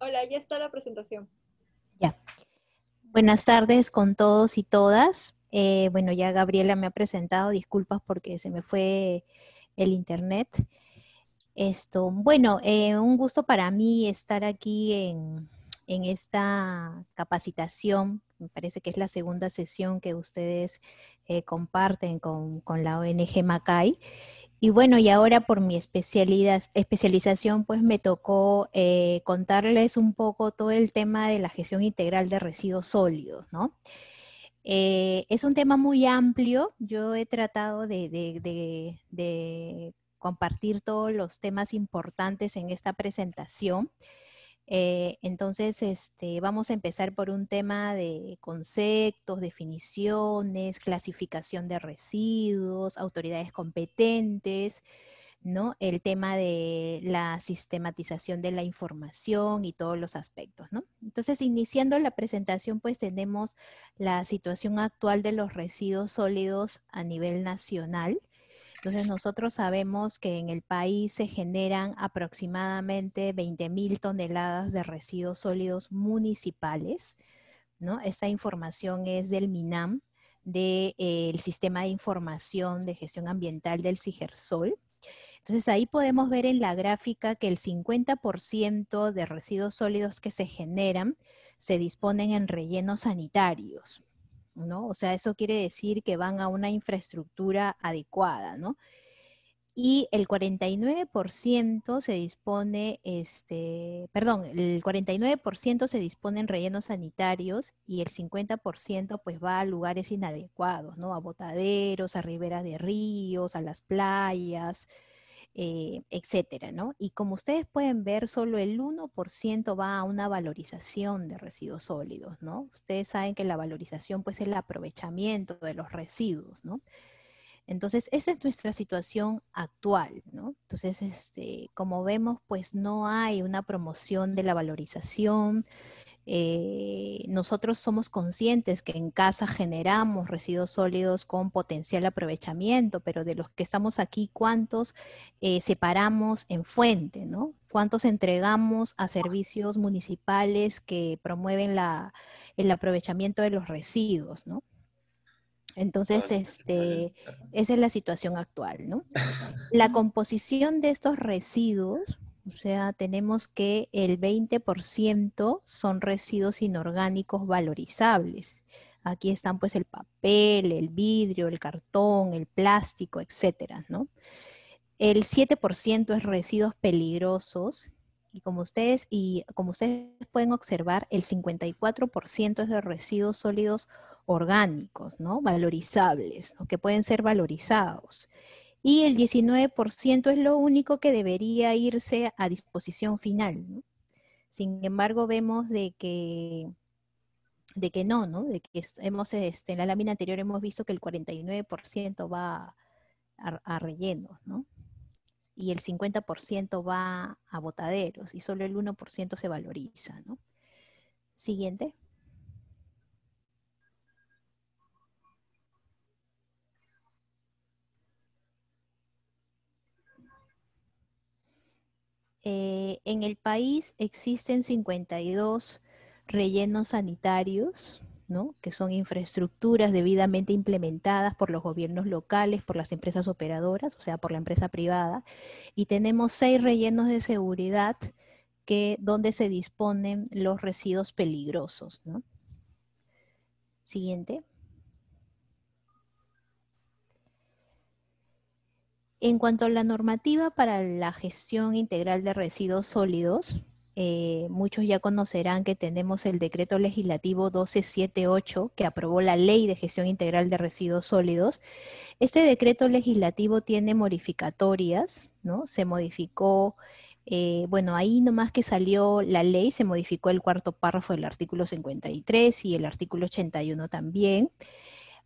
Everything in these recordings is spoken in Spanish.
Hola, ya está la presentación. Ya. Buenas tardes con todos y todas. Bueno, ya Gabriela me ha presentado, disculpas porque se me fue el internet. Un gusto para mí estar aquí en esta capacitación. Me parece que es la segunda sesión que ustedes comparten con la ONG Macay. Y bueno, y ahora por mi especialización, pues me tocó contarles un poco todo el tema de la gestión integral de residuos sólidos, ¿no? Es un tema muy amplio. Yo he tratado de compartir todos los temas importantes en esta presentación. Vamos a empezar por un tema de conceptos, definiciones, clasificación de residuos, autoridades competentes, ¿no? El tema de la sistematización de la información y todos los aspectos, ¿no? Entonces, iniciando la presentación, pues tenemos la situación actual de los residuos sólidos a nivel nacional. Entonces, nosotros sabemos que en el país se generan aproximadamente 20.000 toneladas de residuos sólidos municipales, ¿no? Esta información es del MINAM, del Sistema de Información de Gestión Ambiental del CIGERSOL. Entonces ahí podemos ver en la gráfica que el 50% de residuos sólidos que se generan se disponen en rellenos sanitarios, ¿no? O sea, eso quiere decir que van a una infraestructura adecuada, ¿no? Y el 49% se dispone, el 49% se dispone en rellenos sanitarios y el 50% pues va a lugares inadecuados, ¿no? A botaderos, a riberas de ríos, a las playas, etcétera, ¿no? Y como ustedes pueden ver, solo el 1% va a una valorización de residuos sólidos, ¿no? Ustedes saben que la valorización, pues, es el aprovechamiento de los residuos, ¿no? Entonces, esa es nuestra situación actual, ¿no? Entonces, como vemos, pues no hay una promoción de la valorización. Nosotros somos conscientes que en casa generamos residuos sólidos con potencial aprovechamiento, pero de los que estamos aquí, ¿cuántos separamos en fuente, ¿no? ¿Cuántos entregamos a servicios municipales que promueven el aprovechamiento de los residuos, ¿no? Entonces, esa es la situación actual, ¿no? La composición de estos residuos, o sea, tenemos que el 20% son residuos inorgánicos valorizables. Aquí están pues el papel, el vidrio, el cartón, el plástico, etcétera, ¿no? El 7% es residuos peligrosos y como ustedes pueden observar, el 54% es de residuos sólidos orgánicos, ¿no? Valorizables, ¿no? Que pueden ser valorizados. Y el 19% es lo único que debería irse a disposición final, ¿no? Sin embargo, vemos de que no, ¿no? De que en la lámina anterior hemos visto que el 49% va a rellenos, ¿no? Y el 50% va a botaderos y solo el 1% se valoriza, ¿no? Siguiente. En el país existen 52 rellenos sanitarios, ¿no? Que son infraestructuras debidamente implementadas por los gobiernos locales, por las empresas operadoras, o sea, por la empresa privada. Y tenemos 6 rellenos de seguridad donde se disponen los residuos peligrosos, ¿no? Siguiente. En cuanto a la normativa para la gestión integral de residuos sólidos, muchos ya conocerán que tenemos el decreto legislativo 1278 que aprobó la ley de gestión integral de residuos sólidos. Este decreto legislativo tiene modificatorias, ¿no? Se modificó, bueno, ahí nomás que salió la ley, se modificó el cuarto párrafo del artículo 53 y el artículo 81 también.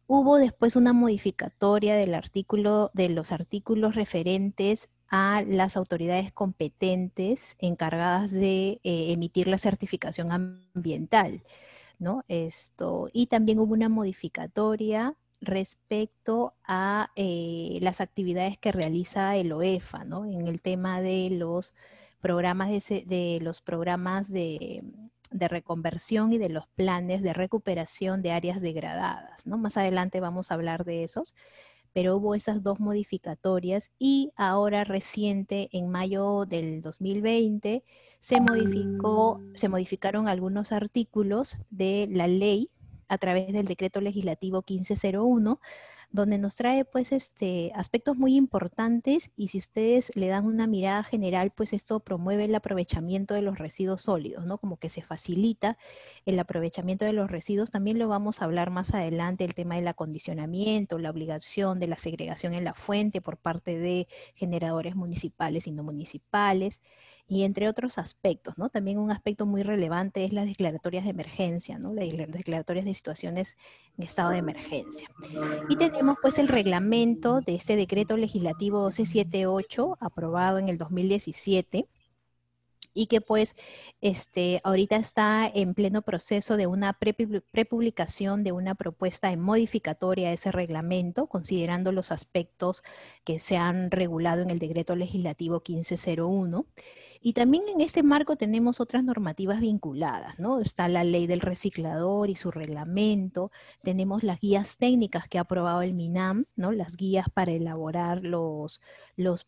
Hubo después una modificatoria de los artículos referentes a las autoridades competentes encargadas de emitir la certificación ambiental, ¿no? Y también hubo una modificatoria respecto a las actividades que realiza el OEFA, ¿no? En el tema de los programas de los programas de reconversión y de los planes de recuperación de áreas degradadas, ¿no? Más adelante vamos a hablar de esos, pero hubo esas dos modificatorias y ahora reciente, en mayo del 2020, se modificaron algunos artículos de la ley a través del decreto legislativo 1501, donde nos trae pues aspectos muy importantes, y si ustedes le dan una mirada general, pues esto promueve el aprovechamiento de los residuos sólidos, ¿no? Como que se facilita el aprovechamiento de los residuos. También lo vamos a hablar más adelante, el tema del acondicionamiento, la obligación de la segregación en la fuente por parte de generadores municipales y no municipales, y entre otros aspectos, ¿no? También un aspecto muy relevante es las declaratorias de emergencia, ¿no? Las declaratorias de situaciones en estado de emergencia. Y tenemos pues el reglamento de este decreto legislativo 1278, aprobado en el 2017, y que pues ahorita está en pleno proceso de una prepublicación de una propuesta en modificatoria a ese reglamento, considerando los aspectos que se han regulado en el decreto legislativo 1501. Y también en este marco tenemos otras normativas vinculadas, ¿no? Está la ley del reciclador y su reglamento, tenemos las guías técnicas que ha aprobado el MINAM, ¿no? Las guías para elaborar los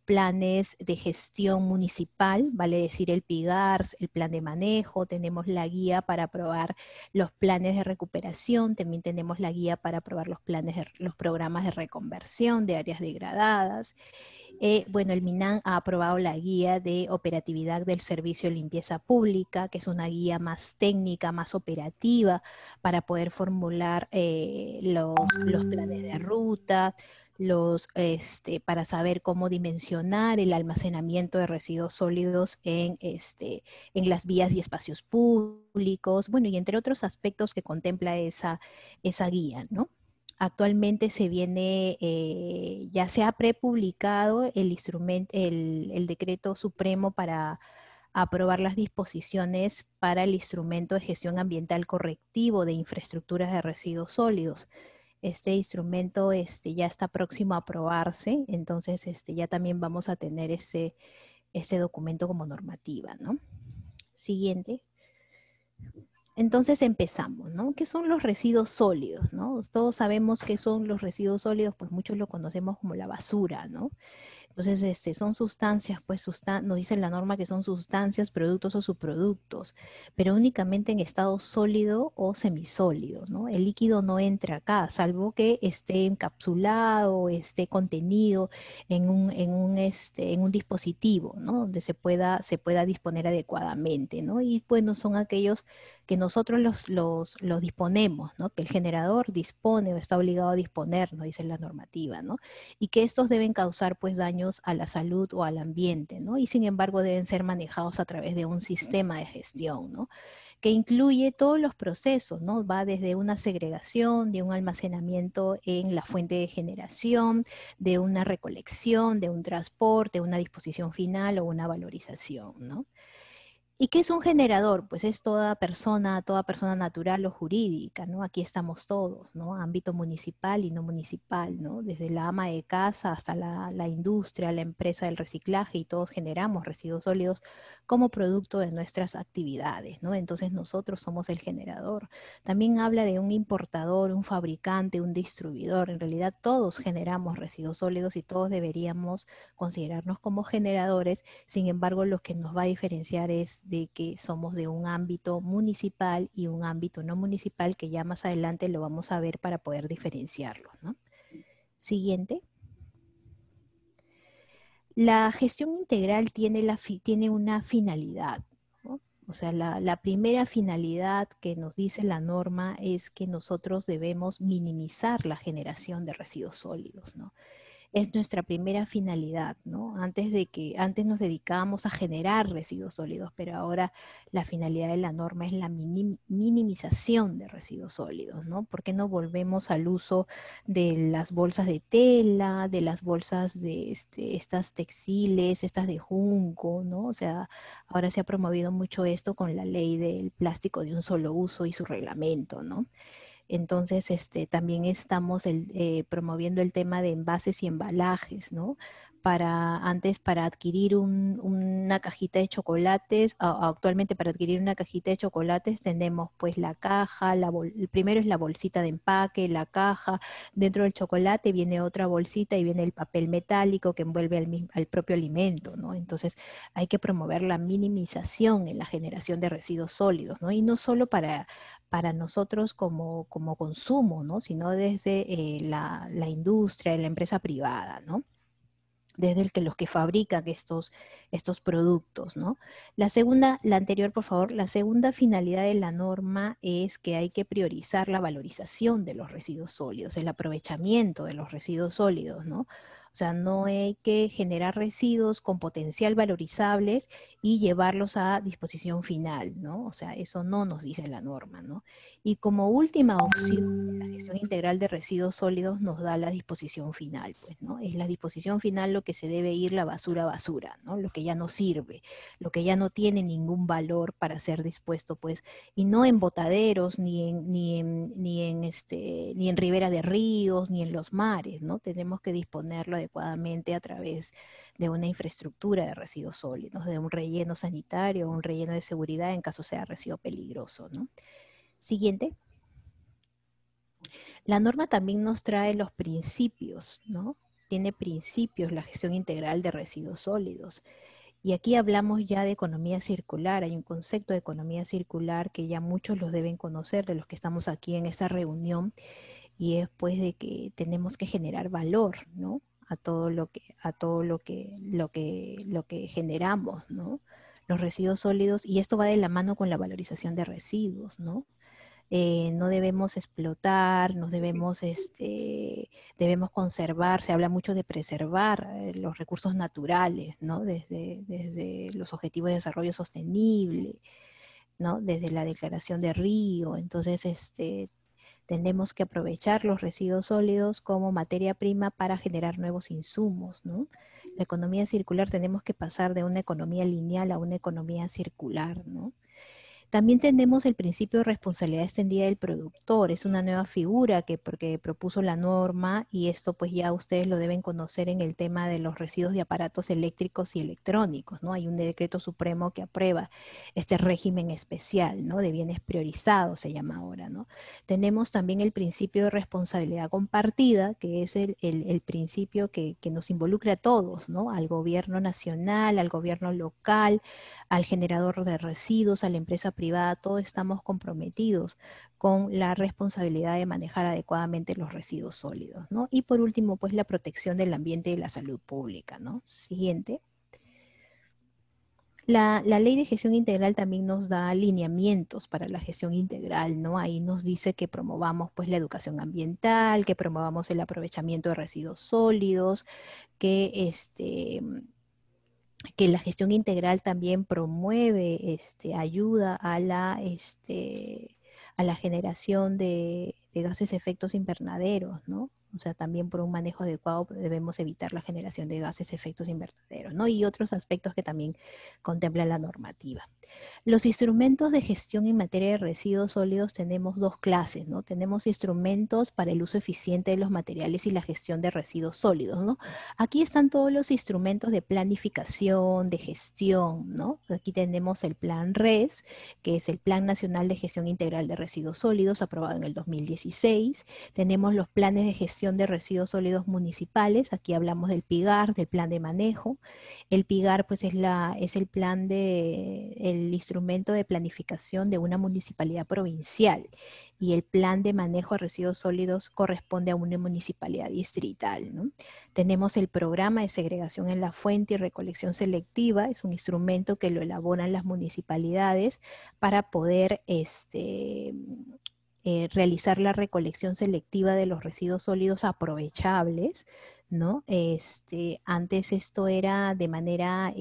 planes de gestión municipal, vale decir el PIGARS, el plan de manejo, tenemos la guía para aprobar los planes de recuperación, también tenemos la guía para aprobar los programas de reconversión de áreas degradadas. Bueno, el MINAM ha aprobado la guía de operatividad del servicio de limpieza pública, que es una guía más técnica, más operativa, para poder formular los planes de ruta, para saber cómo dimensionar el almacenamiento de residuos sólidos en las vías y espacios públicos, bueno, y entre otros aspectos que contempla esa guía, ¿no? Actualmente ya se ha prepublicado el decreto supremo para aprobar las disposiciones para el instrumento de gestión ambiental correctivo de infraestructuras de residuos sólidos. Este instrumento ya está próximo a aprobarse, entonces ya también vamos a tener ese documento como normativa, ¿no? Siguiente. Entonces empezamos, ¿no? ¿Qué son los residuos sólidos, no? Todos sabemos qué son los residuos sólidos, pues muchos lo conocemos como la basura, ¿no? Entonces, son sustancias, pues nos dice la norma que son sustancias, productos o subproductos, pero únicamente en estado sólido o semisólido, ¿no? El líquido no entra acá, salvo que esté encapsulado, esté contenido en un dispositivo, ¿no? Donde se pueda disponer adecuadamente, ¿no? Y bueno, son aquellos que nosotros los disponemos, ¿no? Que el generador dispone o está obligado a disponer, nos dice la normativa, ¿no? Y que estos deben causar pues daños a la salud o al ambiente, ¿no? Y sin embargo deben ser manejados a través de un sistema de gestión, ¿no? Que incluye todos los procesos, ¿no? Va desde una segregación, de un almacenamiento en la fuente de generación, de una recolección, de un transporte, una disposición final o una valorización, ¿no? ¿Y qué es un generador? Pues es toda persona natural o jurídica, ¿no? Aquí estamos todos, ¿no? Ámbito municipal y no municipal, ¿no? Desde la ama de casa hasta la industria, la empresa del reciclaje, y todos generamos residuos sólidos como producto de nuestras actividades, ¿no? Entonces nosotros somos el generador. También habla de un importador, un fabricante, un distribuidor. En realidad todos generamos residuos sólidos y todos deberíamos considerarnos como generadores. Sin embargo, lo que nos va a diferenciar es de que somos de un ámbito municipal y un ámbito no municipal, que ya más adelante lo vamos a ver para poder diferenciarlo, ¿no? Siguiente. La gestión integral tiene una finalidad, ¿no? O sea, la primera finalidad que nos dice la norma es que nosotros debemos minimizar la generación de residuos sólidos, ¿no? Es nuestra primera finalidad, ¿no? Antes nos dedicábamos a generar residuos sólidos, pero ahora la finalidad de la norma es la minimización de residuos sólidos, ¿no? ¿Por qué no volvemos al uso de las bolsas de tela, de las bolsas de estas textiles, estas de junco, ¿no? O sea, ahora se ha promovido mucho esto con la ley del plástico de un solo uso y su reglamento, ¿no? Entonces, también estamos promoviendo el tema de envases y embalajes, ¿no? antes para adquirir una cajita de chocolates, actualmente para adquirir una cajita de chocolates tenemos pues la caja, el primero es la bolsita de empaque, la caja, dentro del chocolate viene otra bolsita y viene el papel metálico que envuelve al propio alimento, ¿no? Entonces hay que promover la minimización en la generación de residuos sólidos, ¿no? Y no solo para nosotros como consumo, ¿no? Sino desde la industria, la empresa privada, ¿no? Desde los que fabrican estos productos, ¿no? La anterior, por favor, la segunda finalidad de la norma es que hay que priorizar la valorización de los residuos sólidos, el aprovechamiento de los residuos sólidos, ¿no? O sea, no hay que generar residuos con potencial valorizables y llevarlos a disposición final, ¿no? O sea, eso no nos dice la norma, ¿no? Y como última opción, la gestión integral de residuos sólidos nos da la disposición final, pues, ¿no? Es la disposición final lo que se debe ir la basura a basura, ¿no? Lo que ya no sirve, lo que ya no tiene ningún valor para ser dispuesto, pues, y no en botaderos, ni en ribera de ríos, ni en los mares, ¿no? Tenemos que disponerlo adecuadamente a través de una infraestructura de residuos sólidos, de un relleno sanitario, un relleno de seguridad en caso sea residuo peligroso, ¿no? Siguiente. La norma también nos trae los principios, ¿no? Tiene principios la gestión integral de residuos sólidos. Y aquí hablamos ya de economía circular. Hay un concepto de economía circular que ya muchos los deben conocer, de los que estamos aquí en esta reunión, y es pues de que tenemos que generar valor, ¿no? A todo lo que generamos, ¿no? Los residuos sólidos, y esto va de la mano con la valorización de residuos, ¿no? No debemos explotar, debemos conservar, se habla mucho de preservar los recursos naturales, ¿no? Desde los objetivos de desarrollo sostenible, ¿no? Desde la declaración de Río. Entonces, tenemos que aprovechar los residuos sólidos como materia prima para generar nuevos insumos, ¿no? La economía circular, tenemos que pasar de una economía lineal a una economía circular, ¿no? También tenemos el principio de responsabilidad extendida del productor. Es una nueva figura porque propuso la norma, y esto pues ya ustedes lo deben conocer en el tema de los residuos de aparatos eléctricos y electrónicos, ¿no? Hay un decreto supremo que aprueba este régimen especial, ¿no? De bienes priorizados se llama ahora, ¿no? Tenemos también el principio de responsabilidad compartida, que es el principio que nos involucra a todos, ¿no? Al gobierno nacional, al gobierno local, al generador de residuos, a la empresa privada, todos estamos comprometidos con la responsabilidad de manejar adecuadamente los residuos sólidos, ¿no? Y por último, pues la protección del ambiente y la salud pública, ¿no? Siguiente. La ley de gestión integral también nos da lineamientos para la gestión integral, ¿no? Ahí nos dice que promovamos pues la educación ambiental, que promovamos el aprovechamiento de residuos sólidos, que que la gestión integral también promueve, ayuda a la generación de gases efectos invernaderos, ¿no? O sea, también por un manejo adecuado debemos evitar la generación de gases efectos invernaderos, ¿no? Y otros aspectos que también contempla la normativa. Los instrumentos de gestión en materia de residuos sólidos tenemos dos clases, ¿no? Tenemos instrumentos para el uso eficiente de los materiales y la gestión de residuos sólidos, ¿no? Aquí están todos los instrumentos de planificación, de gestión, ¿no? Aquí tenemos el Plan RES, que es el Plan Nacional de Gestión Integral de Residuos Sólidos, aprobado en el 2016. Tenemos los planes de gestión de residuos sólidos municipales. Aquí hablamos del PIGAR, del plan de manejo. El PIGAR, pues, es el plan el instrumento de planificación de una municipalidad provincial, y el plan de manejo de residuos sólidos corresponde a una municipalidad distrital, ¿no? Tenemos el programa de segregación en la fuente y recolección selectiva. Es un instrumento que lo elaboran las municipalidades para poder realizar la recolección selectiva de los residuos sólidos aprovechables, ¿no? Antes esto era de manera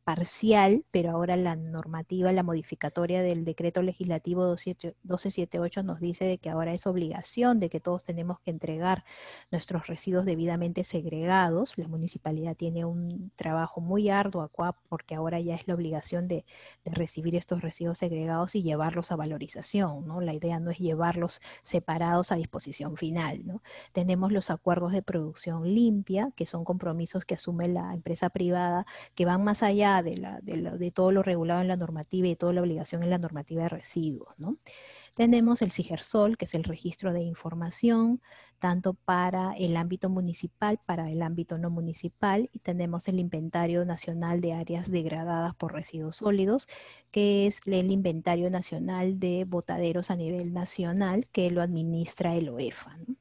parcial, pero ahora la normativa, la modificatoria del decreto legislativo 1278 nos dice de que ahora es obligación de que todos tenemos que entregar nuestros residuos debidamente segregados. La municipalidad tiene un trabajo muy arduo acá porque ahora ya es la obligación de recibir estos residuos segregados y llevarlos a valorización, ¿no? La idea no es llevarlos separados a disposición final, ¿no? Tenemos los acuerdos de producción limpia, que son compromisos que asume la empresa privada, que van más allá de todo lo regulado en la normativa y toda la obligación en la normativa de residuos, ¿no? Tenemos el CIGERSOL, que es el registro de información, tanto para el ámbito municipal, para el ámbito no municipal, y tenemos el Inventario Nacional de Áreas Degradadas por Residuos Sólidos, que es el Inventario Nacional de Botaderos a nivel nacional, que lo administra el OEFA, ¿no?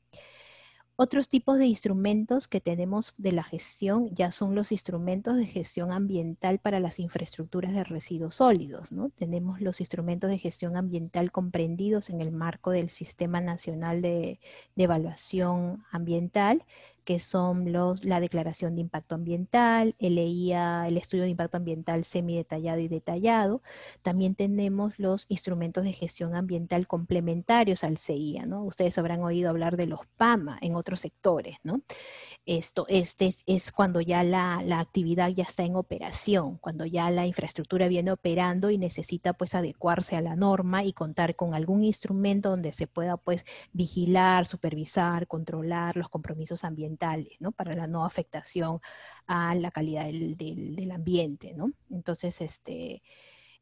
Otros tipos de instrumentos que tenemos de la gestión ya son los instrumentos de gestión ambiental para las infraestructuras de residuos sólidos, ¿no? Tenemos los instrumentos de gestión ambiental comprendidos en el marco del Sistema Nacional de Evaluación Ambiental, que son la declaración de impacto ambiental, el EIA, el estudio de impacto ambiental semidetallado y detallado. También tenemos los instrumentos de gestión ambiental complementarios al CEIA, ¿no? Ustedes habrán oído hablar de los PAMA en otros sectores, ¿no? Este es cuando ya la actividad ya está en operación, cuando ya la infraestructura viene operando y necesita pues adecuarse a la norma y contar con algún instrumento donde se pueda pues vigilar, supervisar, controlar los compromisos ambientales, ¿no? Para la no afectación a la calidad del ambiente, ¿no? Entonces,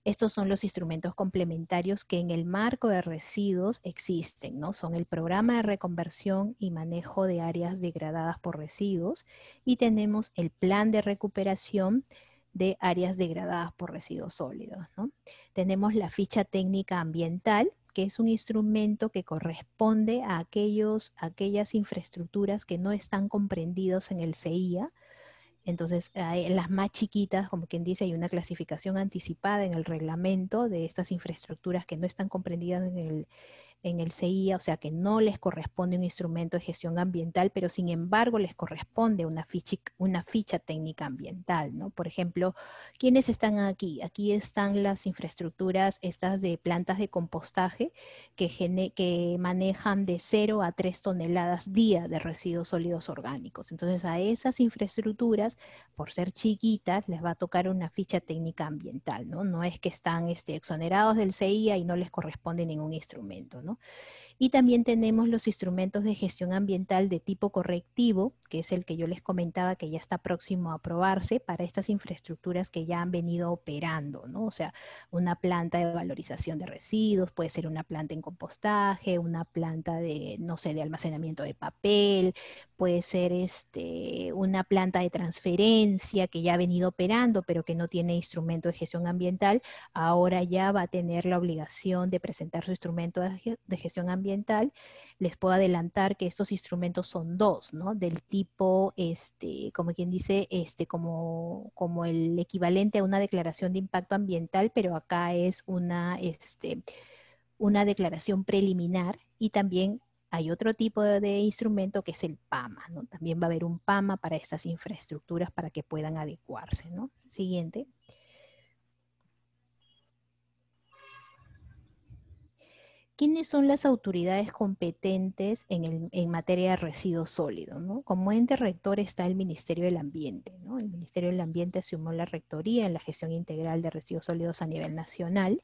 estos son los instrumentos complementarios que en el marco de residuos existen, ¿no? Son el programa de reconversión y manejo de áreas degradadas por residuos y tenemos el plan de recuperación de áreas degradadas por residuos sólidos, ¿no? Tenemos la ficha técnica ambiental, que es un instrumento que corresponde a aquellas infraestructuras que no están comprendidos en el CEIA. Entonces, las más chiquitas, como quien dice, hay una clasificación anticipada en el reglamento de estas infraestructuras que no están comprendidas en el CIA, o sea que no les corresponde un instrumento de gestión ambiental, pero sin embargo les corresponde una ficha técnica ambiental, ¿no? Por ejemplo, ¿quiénes están aquí? Aquí están las infraestructuras estas de plantas de compostaje que manejan de 0 a 3 toneladas día de residuos sólidos orgánicos. Entonces a esas infraestructuras, por ser chiquitas, les va a tocar una ficha técnica ambiental, ¿no? No es que están exonerados del CIA y no les corresponde ningún instrumento, ¿no? Y también tenemos los instrumentos de gestión ambiental de tipo correctivo, que es el que yo les comentaba que ya está próximo a aprobarse para estas infraestructuras que ya han venido operando, ¿no? O sea, una planta de valorización de residuos, puede ser una planta en compostaje, una planta de, no sé, de almacenamiento de papel, puede ser una planta de transferencia que ya ha venido operando, pero que no tiene instrumento de gestión ambiental, ahora ya va a tener la obligación de presentar su instrumento de gestión ambiental. Les puedo adelantar que estos instrumentos son dos, ¿no? Del tipo, como quien dice, como el equivalente a una declaración de impacto ambiental, pero acá es una declaración preliminar y también hay otro tipo de instrumento que es el PAMA, ¿no? También va a haber un PAMA para estas infraestructuras para que puedan adecuarse, ¿no? Siguiente. ¿Quiénes son las autoridades competentes en materia de residuos sólidos, ¿no? Como ente rector está el Ministerio del Ambiente, ¿no? El Ministerio del Ambiente asumió la rectoría en la gestión integral de residuos sólidos a nivel nacional.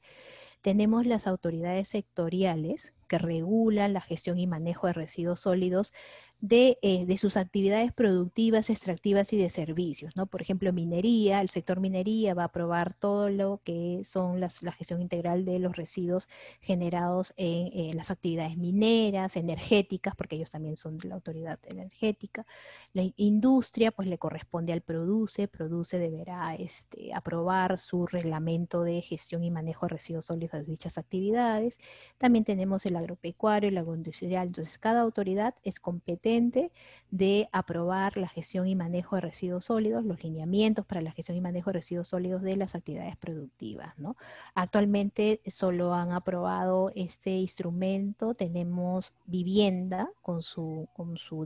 Tenemos las autoridades sectoriales que regulan la gestión y manejo de residuos sólidos de sus actividades productivas, extractivas y de servicios, ¿no? Por ejemplo, minería, el sector minería va a aprobar todo lo que son la gestión integral de los residuos generados en las actividades mineras, energéticas, porque ellos también son de la autoridad energética. La industria, pues le corresponde al Produce deberá aprobar su reglamento de gestión y manejo de residuos sólidos de dichas actividades. También tenemos el agropecuario, el agroindustrial. Entonces, cada autoridad es competente de aprobar la gestión y manejo de residuos sólidos, los lineamientos para la gestión y manejo de residuos sólidos de las actividades productivas, ¿no? Actualmente solo han aprobado este instrumento. Tenemos vivienda con su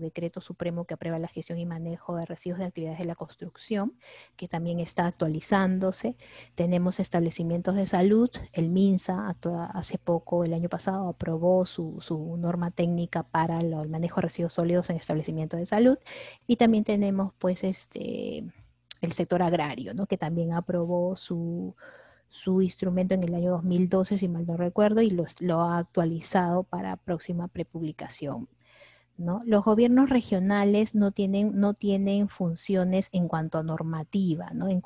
decreto supremo que aprueba la gestión y manejo de residuos de actividades de la construcción, que también está actualizándose. Tenemos establecimientos de salud. El MINSA hace poco, el año pasado, aprobó su norma técnica para el manejo de residuos sólidos en establecimientos de salud. Y también tenemos pues el sector agrario, ¿no? Que también aprobó su instrumento en el año 2012, si mal no recuerdo, y lo ha actualizado para próxima prepublicación, ¿no? Los gobiernos regionales no tienen funciones en cuanto a normativa, ¿no? En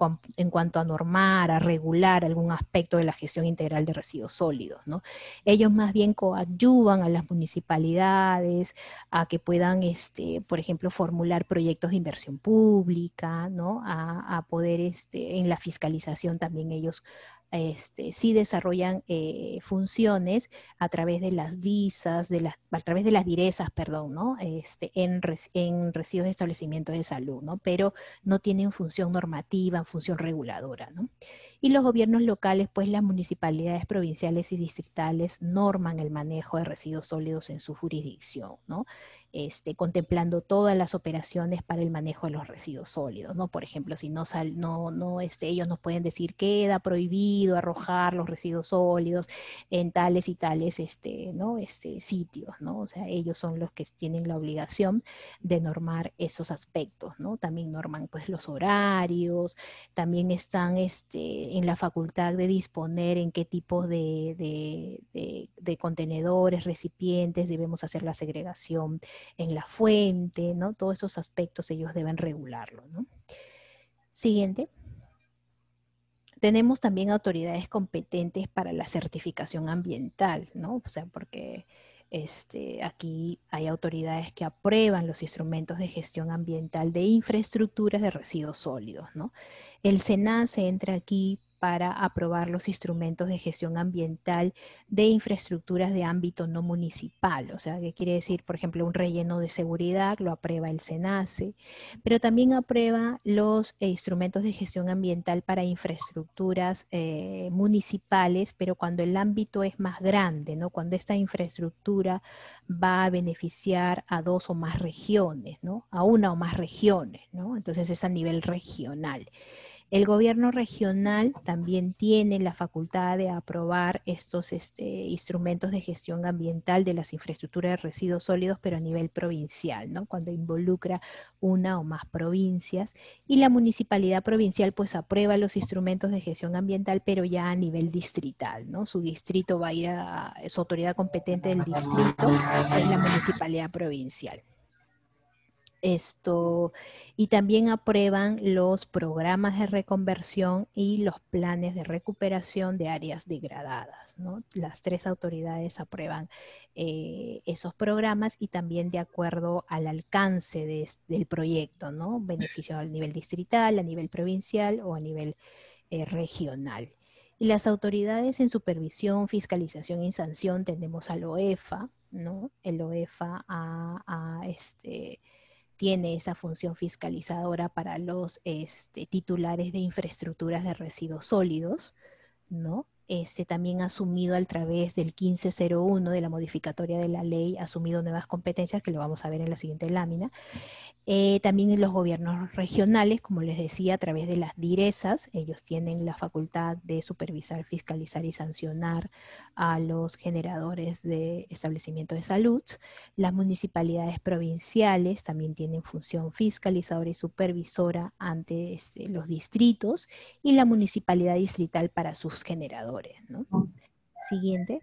cuanto a normar, a regular algún aspecto de la gestión integral de residuos sólidos, ¿no? Ellos más bien coadyuvan a las municipalidades a que puedan, por ejemplo, formular proyectos de inversión pública, ¿no? A poder, en la fiscalización también ellos sí desarrollan funciones a través de las DISAS, a través de las DIRESAS, perdón, ¿no? En residuos de establecimientos de salud, ¿no? Pero no tienen función normativa, función reguladora, ¿no? Y los gobiernos locales, pues las municipalidades provinciales y distritales norman el manejo de residuos sólidos en su jurisdicción, ¿no? Contemplando todas las operaciones para el manejo de los residuos sólidos, ¿no? Por ejemplo, si ellos nos pueden decir queda prohibido arrojar los residuos sólidos en tales y tales, ¿no? Sitios, ¿no? O sea, ellos son los que tienen la obligación de normar esos aspectos, ¿no? También norman, pues, los horarios, también están, en la facultad de disponer en qué tipo de contenedores, recipientes debemos hacer la segregación en la fuente, ¿no? Todos esos aspectos ellos deben regularlo, ¿no? Siguiente. Tenemos también autoridades competentes para la certificación ambiental, ¿no? O sea, porque aquí hay autoridades que aprueban los instrumentos de gestión ambiental de infraestructuras de residuos sólidos, ¿no? El SENACE entra aquí para aprobar los instrumentos de gestión ambiental de infraestructuras de ámbito no municipal. O sea, ¿qué quiere decir? Por ejemplo, un relleno de seguridad lo aprueba el SENACE, pero también aprueba los instrumentos de gestión ambiental para infraestructuras municipales, pero cuando el ámbito es más grande, ¿no? Cuando esta infraestructura va a beneficiar a dos o más regiones, ¿no? A una o más regiones, ¿no? Entonces es a nivel regional. El gobierno regional también tiene la facultad de aprobar estos instrumentos de gestión ambiental de las infraestructuras de residuos sólidos, pero a nivel provincial, ¿no? Cuando involucra una o más provincias. Y la municipalidad provincial pues aprueba los instrumentos de gestión ambiental, pero ya a nivel distrital, ¿no? Su distrito va a ir su autoridad competente del distrito es la municipalidad provincial. Y también aprueban los programas de reconversión y los planes de recuperación de áreas degradadas, ¿no? Las tres autoridades aprueban esos programas y también de acuerdo al alcance del proyecto, ¿no? Beneficio a nivel distrital, a nivel provincial o a nivel regional. Y las autoridades en supervisión, fiscalización y sanción tenemos al OEFA, ¿no? El OEFA tiene esa función fiscalizadora para los titulares de infraestructuras de residuos sólidos, ¿no? También ha asumido a través del 1501 de la modificatoria de la ley, ha asumido nuevas competencias que lo vamos a ver en la siguiente lámina. También en los gobiernos regionales, como les decía, a través de las DIRESAS, ellos tienen la facultad de supervisar, fiscalizar y sancionar a los generadores de establecimientos de salud. Las municipalidades provinciales también tienen función fiscalizadora y supervisora ante los distritos y la municipalidad distrital para sus generadores, ¿no? Siguiente.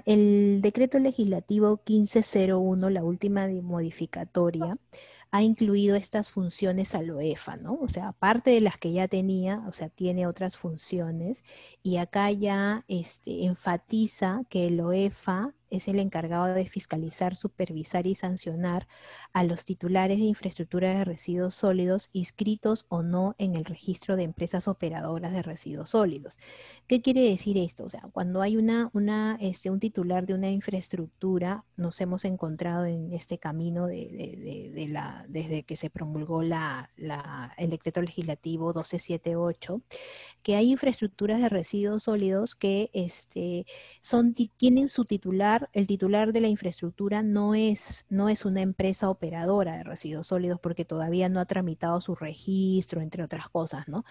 El decreto legislativo 1501, la última modificatoria, ha incluido estas funciones al OEFA, ¿no? O sea, aparte de las que ya tenía, o sea, tiene otras funciones, y acá ya enfatiza que el OEFA es el encargado de fiscalizar, supervisar y sancionar a los titulares de infraestructura de residuos sólidos inscritos o no en el registro de empresas operadoras de residuos sólidos. ¿Qué quiere decir esto? O sea, cuando hay un titular de una infraestructura, nos hemos encontrado en este camino desde que se promulgó el decreto legislativo 1278, que hay infraestructuras de residuos sólidos que tienen su titular. El titular de la infraestructura no es una empresa operadora de residuos sólidos porque todavía no ha tramitado su registro, entre otras cosas, ¿no?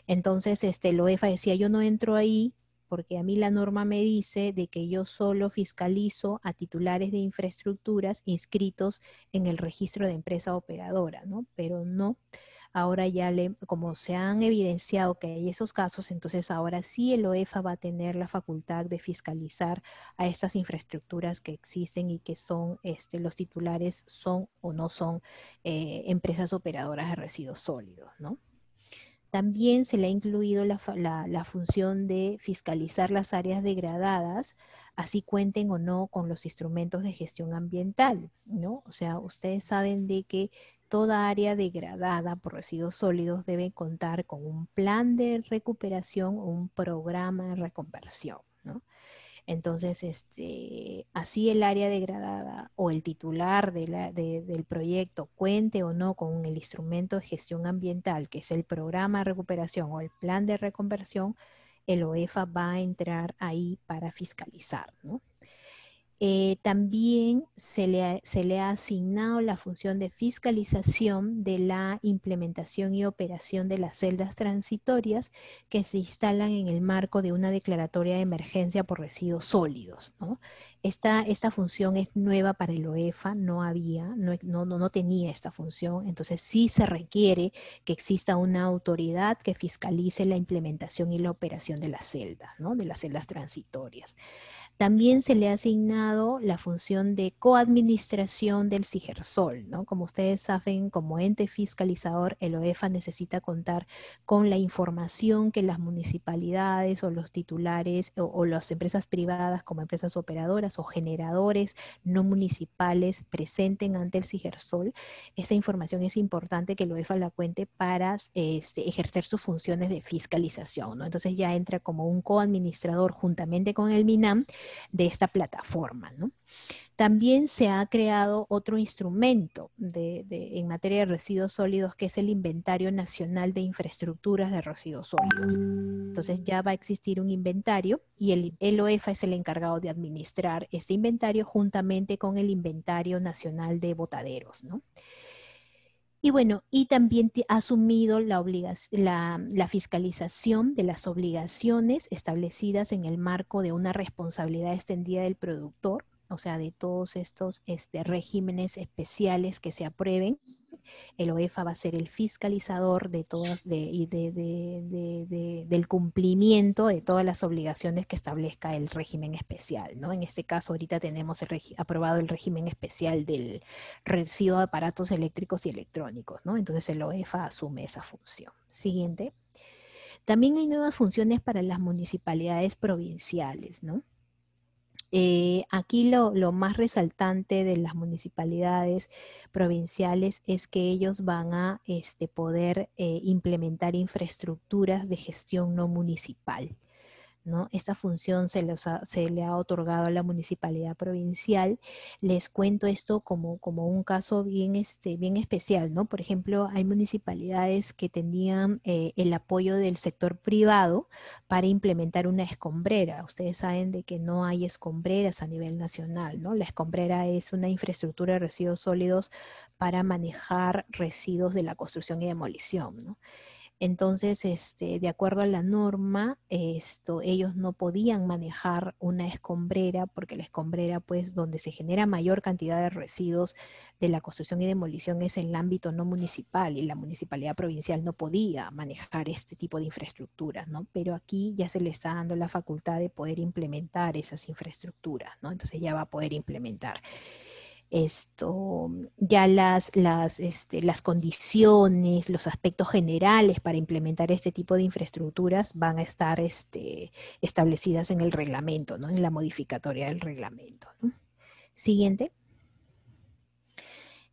Entonces, el OEFA decía, yo no entro ahí porque a mí la norma me dice de que yo solo fiscalizo a titulares de infraestructuras inscritos en el registro de empresa operadora, ¿no? Pero no, ahora como se han evidenciado que hay esos casos, entonces ahora sí el OEFA va a tener la facultad de fiscalizar a estas infraestructuras que existen y que son, los titulares son o no son empresas operadoras de residuos sólidos, ¿no? También se le ha incluido la función de fiscalizar las áreas degradadas, así cuenten o no con los instrumentos de gestión ambiental, ¿no? O sea, ustedes saben de que toda área degradada por residuos sólidos debe contar con un plan de recuperación o un programa de reconversión, ¿no? Entonces, así el área degradada o el titular del proyecto cuente o no con el instrumento de gestión ambiental, que es el programa de recuperación o el plan de reconversión, el OEFA va a entrar ahí para fiscalizar, ¿no? También se le ha asignado la función de fiscalización de la implementación y operación de las celdas transitorias que se instalan en el marco de una declaratoria de emergencia por residuos sólidos, ¿no? Esta función es nueva para el OEFA, no tenía esta función, entonces sí se requiere que exista una autoridad que fiscalice la implementación y la operación de las celdas, ¿no? De las celdas transitorias. También se le ha asignado la función de coadministración del CIGERSOL, ¿no? Como ustedes saben, como ente fiscalizador, el OEFA necesita contar con la información que las municipalidades o los titulares o las empresas privadas como empresas operadoras o generadores no municipales presenten ante el CIGERSOL. Esa información es importante que el OEFA la cuente para ejercer sus funciones de fiscalización, ¿no? Entonces ya entra como un coadministrador juntamente con el MINAM de esta plataforma, ¿no? También se ha creado otro instrumento en materia de residuos sólidos, que es el Inventario Nacional de Infraestructuras de Residuos Sólidos. Entonces ya va a existir un inventario y el OEFA es el encargado de administrar este inventario juntamente con el Inventario Nacional de Botaderos, ¿no? Y bueno, y también ha asumido la fiscalización de las obligaciones establecidas en el marco de una responsabilidad extendida del productor, o sea, de todos estos regímenes especiales que se aprueben. El OEFA va a ser el fiscalizador del cumplimiento de todas las obligaciones que establezca el régimen especial, ¿no? En este caso, ahorita tenemos aprobado el régimen especial del residuo de aparatos eléctricos y electrónicos, ¿no? Entonces el OEFA asume esa función. Siguiente. También hay nuevas funciones para las municipalidades provinciales, ¿no? Aquí lo más resaltante de las municipalidades provinciales es que ellos van a poder implementar infraestructuras de gestión no municipal, ¿no? Esta función se le ha otorgado a la municipalidad provincial. Les cuento esto como un caso bien especial, ¿no? Por ejemplo, hay municipalidades que tenían el apoyo del sector privado para implementar una escombrera. Ustedes saben de que no hay escombreras a nivel nacional, ¿no? La escombrera es una infraestructura de residuos sólidos para manejar residuos de la construcción y demolición, ¿no? Entonces, de acuerdo a la norma, ellos no podían manejar una escombrera porque la escombrera, pues, donde se genera mayor cantidad de residuos de la construcción y demolición es en el ámbito no municipal y la municipalidad provincial no podía manejar este tipo de infraestructuras, ¿no? Pero aquí ya se le está dando la facultad de poder implementar esas infraestructuras, ¿no? Entonces ya va a poder implementar. Ya las condiciones, los aspectos generales para implementar este tipo de infraestructuras van a estar establecidas en el reglamento, ¿no? En la modificatoria del reglamento, ¿no? Siguiente.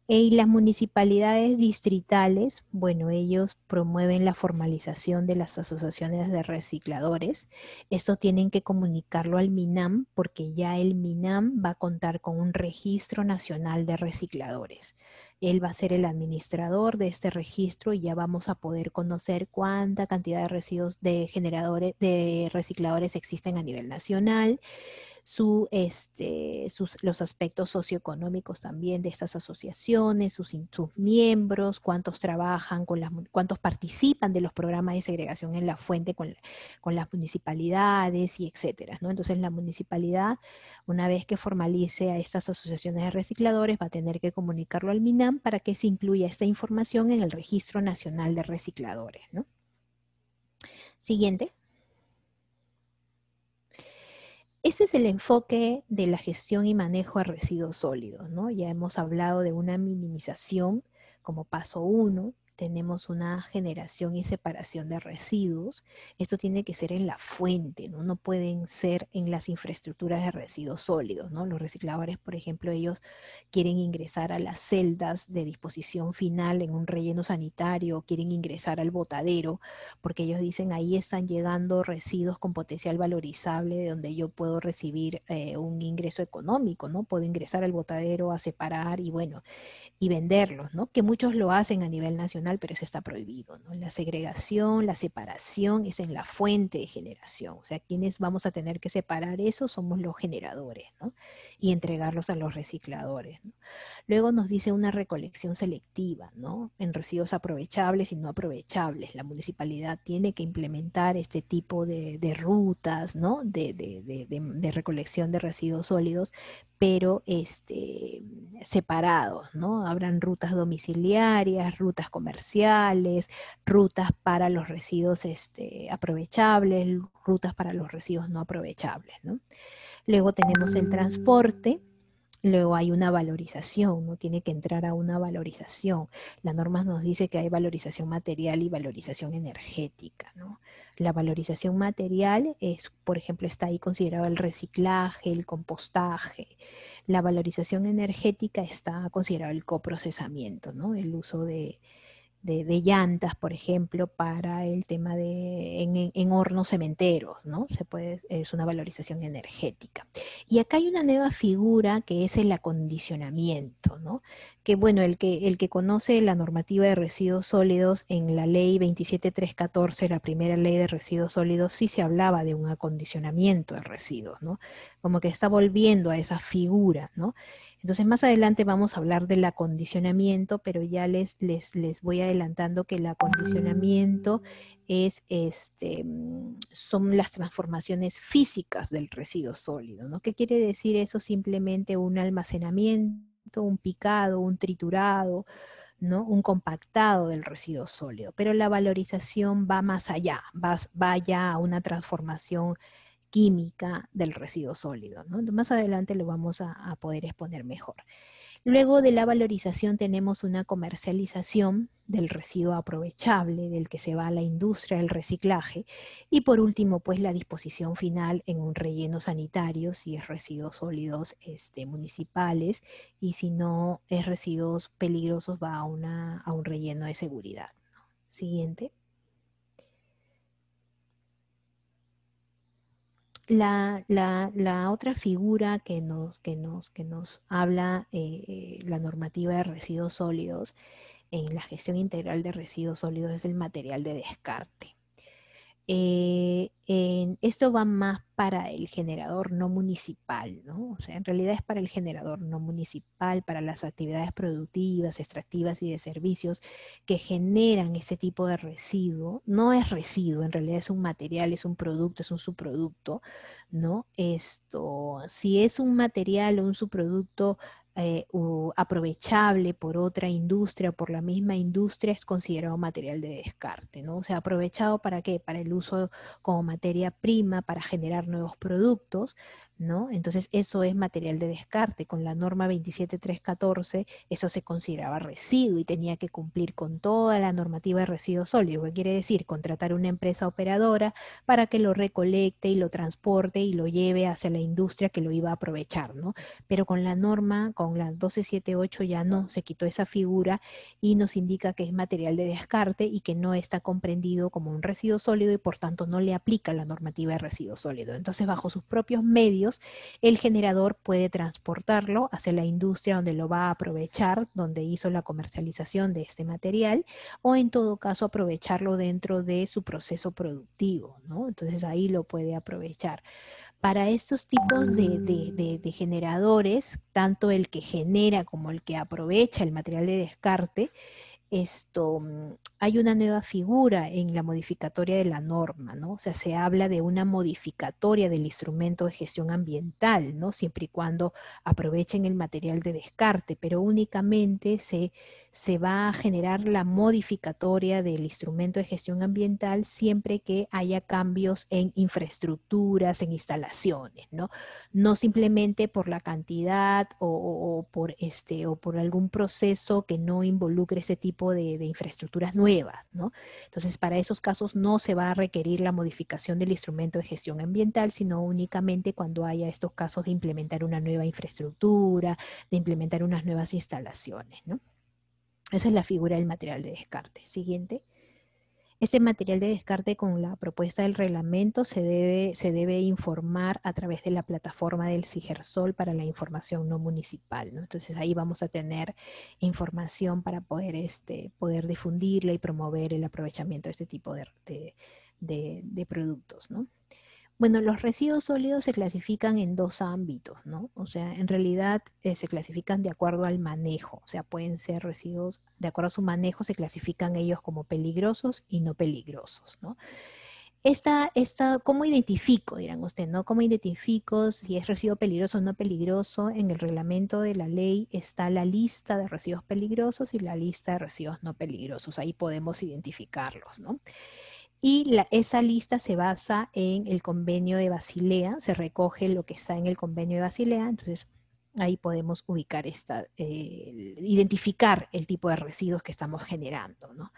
Y las municipalidades distritales, bueno, ellos promueven la formalización de las asociaciones de recicladores. Esto tienen que comunicarlo al MINAM porque ya el MINAM va a contar con un registro nacional de recicladores. Él va a ser el administrador de este registro y ya vamos a poder conocer cuánta cantidad de residuos de generadores, de recicladores existen a nivel nacional, los aspectos socioeconómicos también de estas asociaciones, sus miembros, cuántos trabajan cuántos participan de los programas de segregación en la fuente con las municipalidades y etcétera, ¿no? Entonces la municipalidad, una vez que formalice a estas asociaciones de recicladores, va a tener que comunicarlo al MINAM para que se incluya esta información en el Registro Nacional de Recicladores, ¿no? Siguiente. Ese es el enfoque de la gestión y manejo de residuos sólidos, ¿no? Ya hemos hablado de una minimización como paso uno, tenemos una generación y separación de residuos. Esto tiene que ser en la fuente, ¿no? No pueden ser en las infraestructuras de residuos sólidos, ¿no? Los recicladores, por ejemplo, ellos quieren ingresar a las celdas de disposición final en un relleno sanitario, quieren ingresar al botadero, porque ellos dicen ahí están llegando residuos con potencial valorizable de donde yo puedo recibir un ingreso económico, ¿no? Puedo ingresar al botadero a separar y bueno, y venderlos, ¿no? Que muchos lo hacen a nivel nacional, pero eso está prohibido, ¿no? La segregación, la separación es en la fuente de generación, o sea, quienes vamos a tener que separar eso somos los generadores, ¿no? Y entregarlos a los recicladores, ¿no? Luego nos dice una recolección selectiva, ¿no? En residuos aprovechables y no aprovechables. La municipalidad tiene que implementar este tipo de rutas, ¿no? De recolección de residuos sólidos, pero separados, ¿no? Habrán rutas domiciliarias, rutas comerciales, rutas para los residuos aprovechables, rutas para los residuos no aprovechables, ¿no? Luego tenemos el transporte. Luego hay una valorización, ¿no? Tiene que entrar a una valorización. La norma nos dice que hay valorización material y valorización energética, ¿no? La valorización material es, por ejemplo, está ahí considerado el reciclaje, el compostaje. La valorización energética está considerado el coprocesamiento, ¿no? El uso de llantas, por ejemplo, para el tema en hornos cementeros, ¿no? Es una valorización energética. Y acá hay una nueva figura que es el acondicionamiento, ¿no? Que bueno, el que conoce la normativa de residuos sólidos en la ley 27314, la primera ley de residuos sólidos, sí se hablaba de un acondicionamiento de residuos, ¿no? Como que está volviendo a esa figura, ¿no? Entonces más adelante vamos a hablar del acondicionamiento, pero ya les voy adelantando que el acondicionamiento son las transformaciones físicas del residuo sólido, ¿no? ¿Qué quiere decir eso? Simplemente un almacenamiento, un picado, un triturado, ¿no? Un compactado del residuo sólido. Pero la valorización va más allá, va ya a una transformación química del residuo sólido, ¿no? Más adelante lo vamos a poder exponer mejor. Luego de la valorización tenemos una comercialización del residuo aprovechable, del que se va a la industria del reciclaje. Y por último, pues la disposición final en un relleno sanitario, si es residuos sólidos municipales, y si no es residuos peligrosos, va a un relleno de seguridad, ¿no? Siguiente. La otra figura que nos habla la normativa de residuos sólidos en la gestión integral de residuos sólidos es el material de descarte. Esto va más para el generador no municipal, ¿no? O sea, en realidad es para el generador no municipal, para las actividades productivas, extractivas y de servicios que generan este tipo de residuo. No es residuo, en realidad es un material, es un producto, es un subproducto, ¿no? Si es un material o un subproducto aprovechable por otra industria, por la misma industria, es considerado material de descarte, ¿no? O sea, aprovechado ¿para qué? Para el uso como materia prima, para generar nuevos productos, ¿no? Entonces eso es material de descarte. Con la norma 27314 eso se consideraba residuo y tenía que cumplir con toda la normativa de residuos sólidos. ¿Qué quiere decir? Contratar una empresa operadora para que lo recolecte y lo transporte y lo lleve hacia la industria que lo iba a aprovechar, ¿no? Pero con la norma, con la 1278 ya no, se quitó esa figura y nos indica que es material de descarte y que no está comprendido como un residuo sólido y por tanto no le aplica la normativa de residuo sólido. Entonces, bajo sus propios medios, el generador puede transportarlo hacia la industria donde lo va a aprovechar, donde hizo la comercialización de este material, o en todo caso aprovecharlo dentro de su proceso productivo, ¿no? Entonces ahí lo puede aprovechar. Para estos tipos de generadores, tanto el que genera como el que aprovecha el material de descarte, hay una nueva figura en la modificatoria de la norma, ¿no? O sea, se habla de una modificatoria del instrumento de gestión ambiental, ¿no? Siempre y cuando aprovechen el material de descarte, pero únicamente se va a generar la modificatoria del instrumento de gestión ambiental siempre que haya cambios en infraestructuras, en instalaciones, ¿no? No simplemente por la cantidad o por algún proceso que no involucre este tipo de infraestructuras nuevas, ¿no? Entonces, para esos casos no se va a requerir la modificación del instrumento de gestión ambiental, sino únicamente cuando haya estos casos de implementar una nueva infraestructura, de implementar unas nuevas instalaciones, ¿no? Esa es la figura del material de descarte. Siguiente. Este material de descarte con la propuesta del reglamento se debe informar a través de la plataforma del CIGERSOL para la información no municipal, ¿no? Entonces ahí vamos a tener información para poder difundirla y promover el aprovechamiento de este tipo de productos, ¿no? Bueno, los residuos sólidos se clasifican en dos ámbitos, ¿no? O sea, en realidad se clasifican de acuerdo al manejo, o sea, pueden ser residuos, de acuerdo a su manejo, se clasifican ellos como peligrosos y no peligrosos, ¿no? ¿Cómo identifico, dirán usted, ¿no? ¿Cómo identifico si es residuo peligroso o no peligroso? En el reglamento de la ley está la lista de residuos peligrosos y la lista de residuos no peligrosos. Ahí podemos identificarlos, ¿no? Y esa lista se basa en el convenio de Basilea, se recoge lo que está en el convenio de Basilea, entonces ahí podemos identificar el tipo de residuos que estamos generando, ¿no?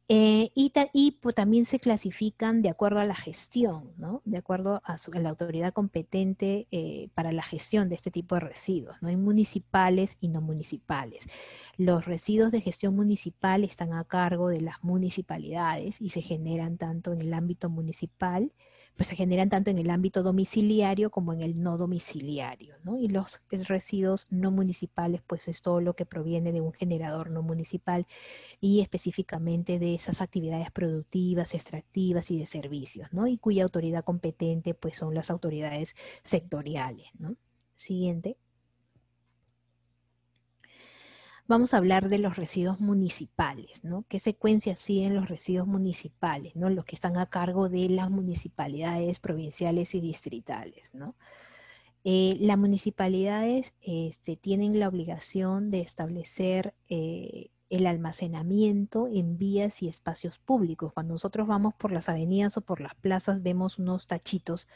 Pues, también se clasifican de acuerdo a la gestión, ¿no? De acuerdo a la autoridad competente para la gestión de este tipo de residuos, ¿no? Hay municipales y no municipales. Los residuos de gestión municipal están a cargo de las municipalidades y se generan tanto en el ámbito municipal, pues se generan tanto en el ámbito domiciliario como en el no domiciliario, ¿no? Y los residuos no municipales, pues es todo lo que proviene de un generador no municipal y específicamente de esas actividades productivas, extractivas y de servicios, ¿no? Y cuya autoridad competente pues son las autoridades sectoriales, ¿no? Siguiente. Vamos a hablar de los residuos municipales, ¿no? ¿Qué secuencia siguen los residuos municipales, ¿no? Los que están a cargo de las municipalidades provinciales y distritales, ¿no? Las municipalidades tienen la obligación de establecer el almacenamiento en vías y espacios públicos. Cuando nosotros vamos por las avenidas o por las plazas, vemos unos tachitos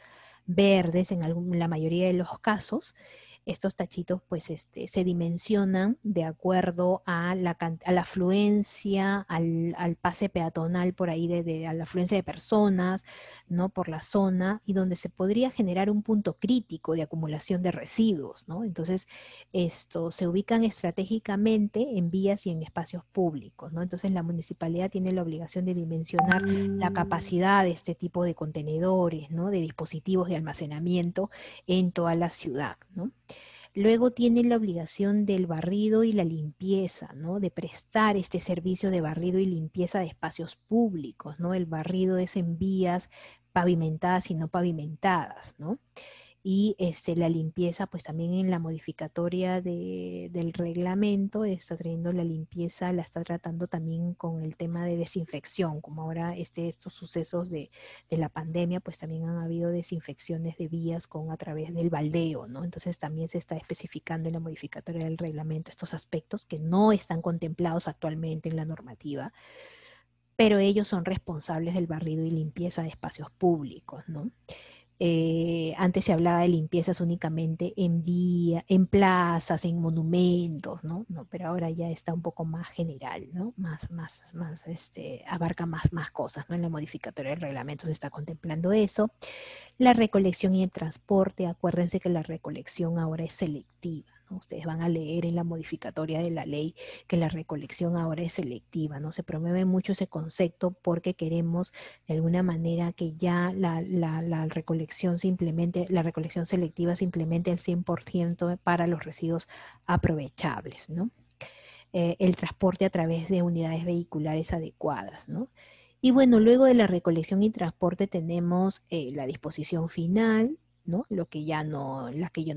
verdes en la mayoría de los casos. Estos tachitos pues se dimensionan de acuerdo a la afluencia, al pase peatonal por ahí, a la afluencia de personas, ¿no? Por la zona y donde se podría generar un punto crítico de acumulación de residuos, ¿no? Entonces, se ubican estratégicamente en vías y en espacios públicos, ¿no? Entonces, la municipalidad tiene la obligación de dimensionar la capacidad de este tipo de contenedores, ¿no? De dispositivos de almacenamiento en toda la ciudad, ¿no? Luego tiene la obligación del barrido y la limpieza, ¿no? De prestar este servicio de barrido y limpieza de espacios públicos, ¿no? El barrido es en vías pavimentadas y no pavimentadas, ¿no? y la limpieza, pues también en la modificatoria del reglamento está trayendo la limpieza, la está tratando también con el tema de desinfección, como ahora estos sucesos de la pandemia, pues también han habido desinfecciones de vías a través del baldeo, ¿no? Entonces también se está especificando en la modificatoria del reglamento estos aspectos que no están contemplados actualmente en la normativa, pero ellos son responsables del barrido y limpieza de espacios públicos, ¿no? Antes se hablaba de limpiezas únicamente en vía, en plazas, en monumentos, ¿no? No, pero ahora ya está un poco más general, ¿no? Abarca más cosas, ¿no? En la modificatoria del reglamento se está contemplando eso. La recolección y el transporte, acuérdense que la recolección ahora es selectiva, ¿no? Ustedes van a leer en la modificatoria de la ley que la recolección ahora es selectiva, ¿no? Se promueve mucho ese concepto porque queremos de alguna manera que ya la recolección la recolección selectiva se implemente al 100% para los residuos aprovechables, ¿no? El transporte a través de unidades vehiculares adecuadas, ¿no? Y bueno, luego de la recolección y transporte tenemos la disposición final, ¿no? La que ya no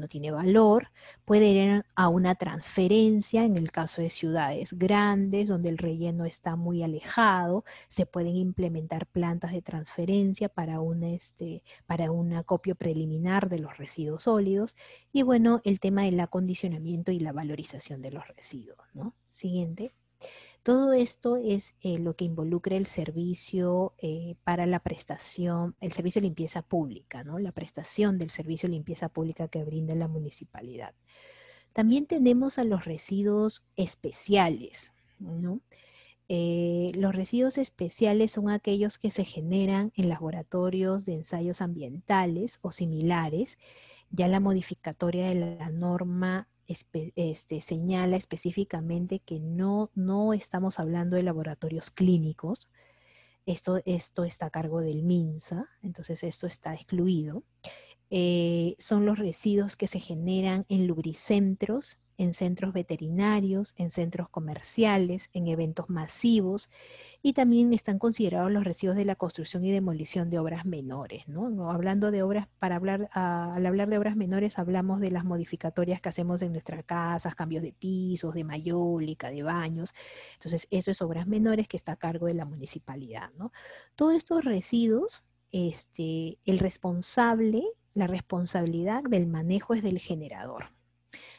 tiene valor, puede ir a una transferencia en el caso de ciudades grandes donde el relleno está muy alejado, se pueden implementar plantas de transferencia para un acopio preliminar de los residuos sólidos y bueno, el tema del acondicionamiento y la valorización de los residuos, ¿no? Siguiente. Todo esto es lo que involucra el servicio para la prestación, el servicio de limpieza pública, ¿no? La prestación del servicio de limpieza pública que brinda la municipalidad. También tenemos a los residuos especiales, ¿no? Los residuos especiales son aquellos que se generan en laboratorios de ensayos ambientales o similares. Ya la modificatoria de la norma señala específicamente que no estamos hablando de laboratorios clínicos. Esto está a cargo del MINSA, entonces esto está excluido. Son los residuos que se generan en lubricentros, en centros veterinarios, en centros comerciales, en eventos masivos y también están considerados los residuos de la construcción y demolición de obras menores, ¿no? Hablando de obras, al hablar de obras menores hablamos de las modificatorias que hacemos en nuestras casas, cambios de pisos, de mayólica, de baños. Entonces, eso es obras menores que está a cargo de la municipalidad, ¿no? Todos estos residuos, el responsable la responsabilidad del manejo es del generador.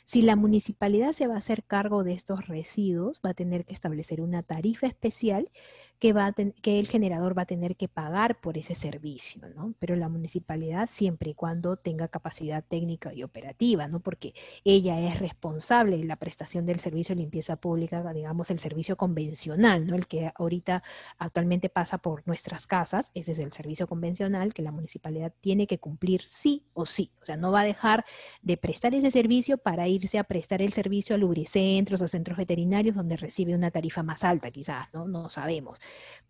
Si la municipalidad se va a hacer cargo de estos residuos, va a tener que establecer una tarifa especial que el generador va a tener que pagar por ese servicio, ¿no? Pero la municipalidad siempre y cuando tenga capacidad técnica y operativa, ¿no? Porque ella es responsable de la prestación del servicio de limpieza pública, digamos el servicio convencional, ¿no? El que ahorita actualmente pasa por nuestras casas, ese es el servicio convencional que la municipalidad tiene que cumplir sí o sí. O sea, no va a dejar de prestar ese servicio para irse a prestar el servicio a lubricentros, a centros veterinarios, donde recibe una tarifa más alta quizás, ¿no? No sabemos.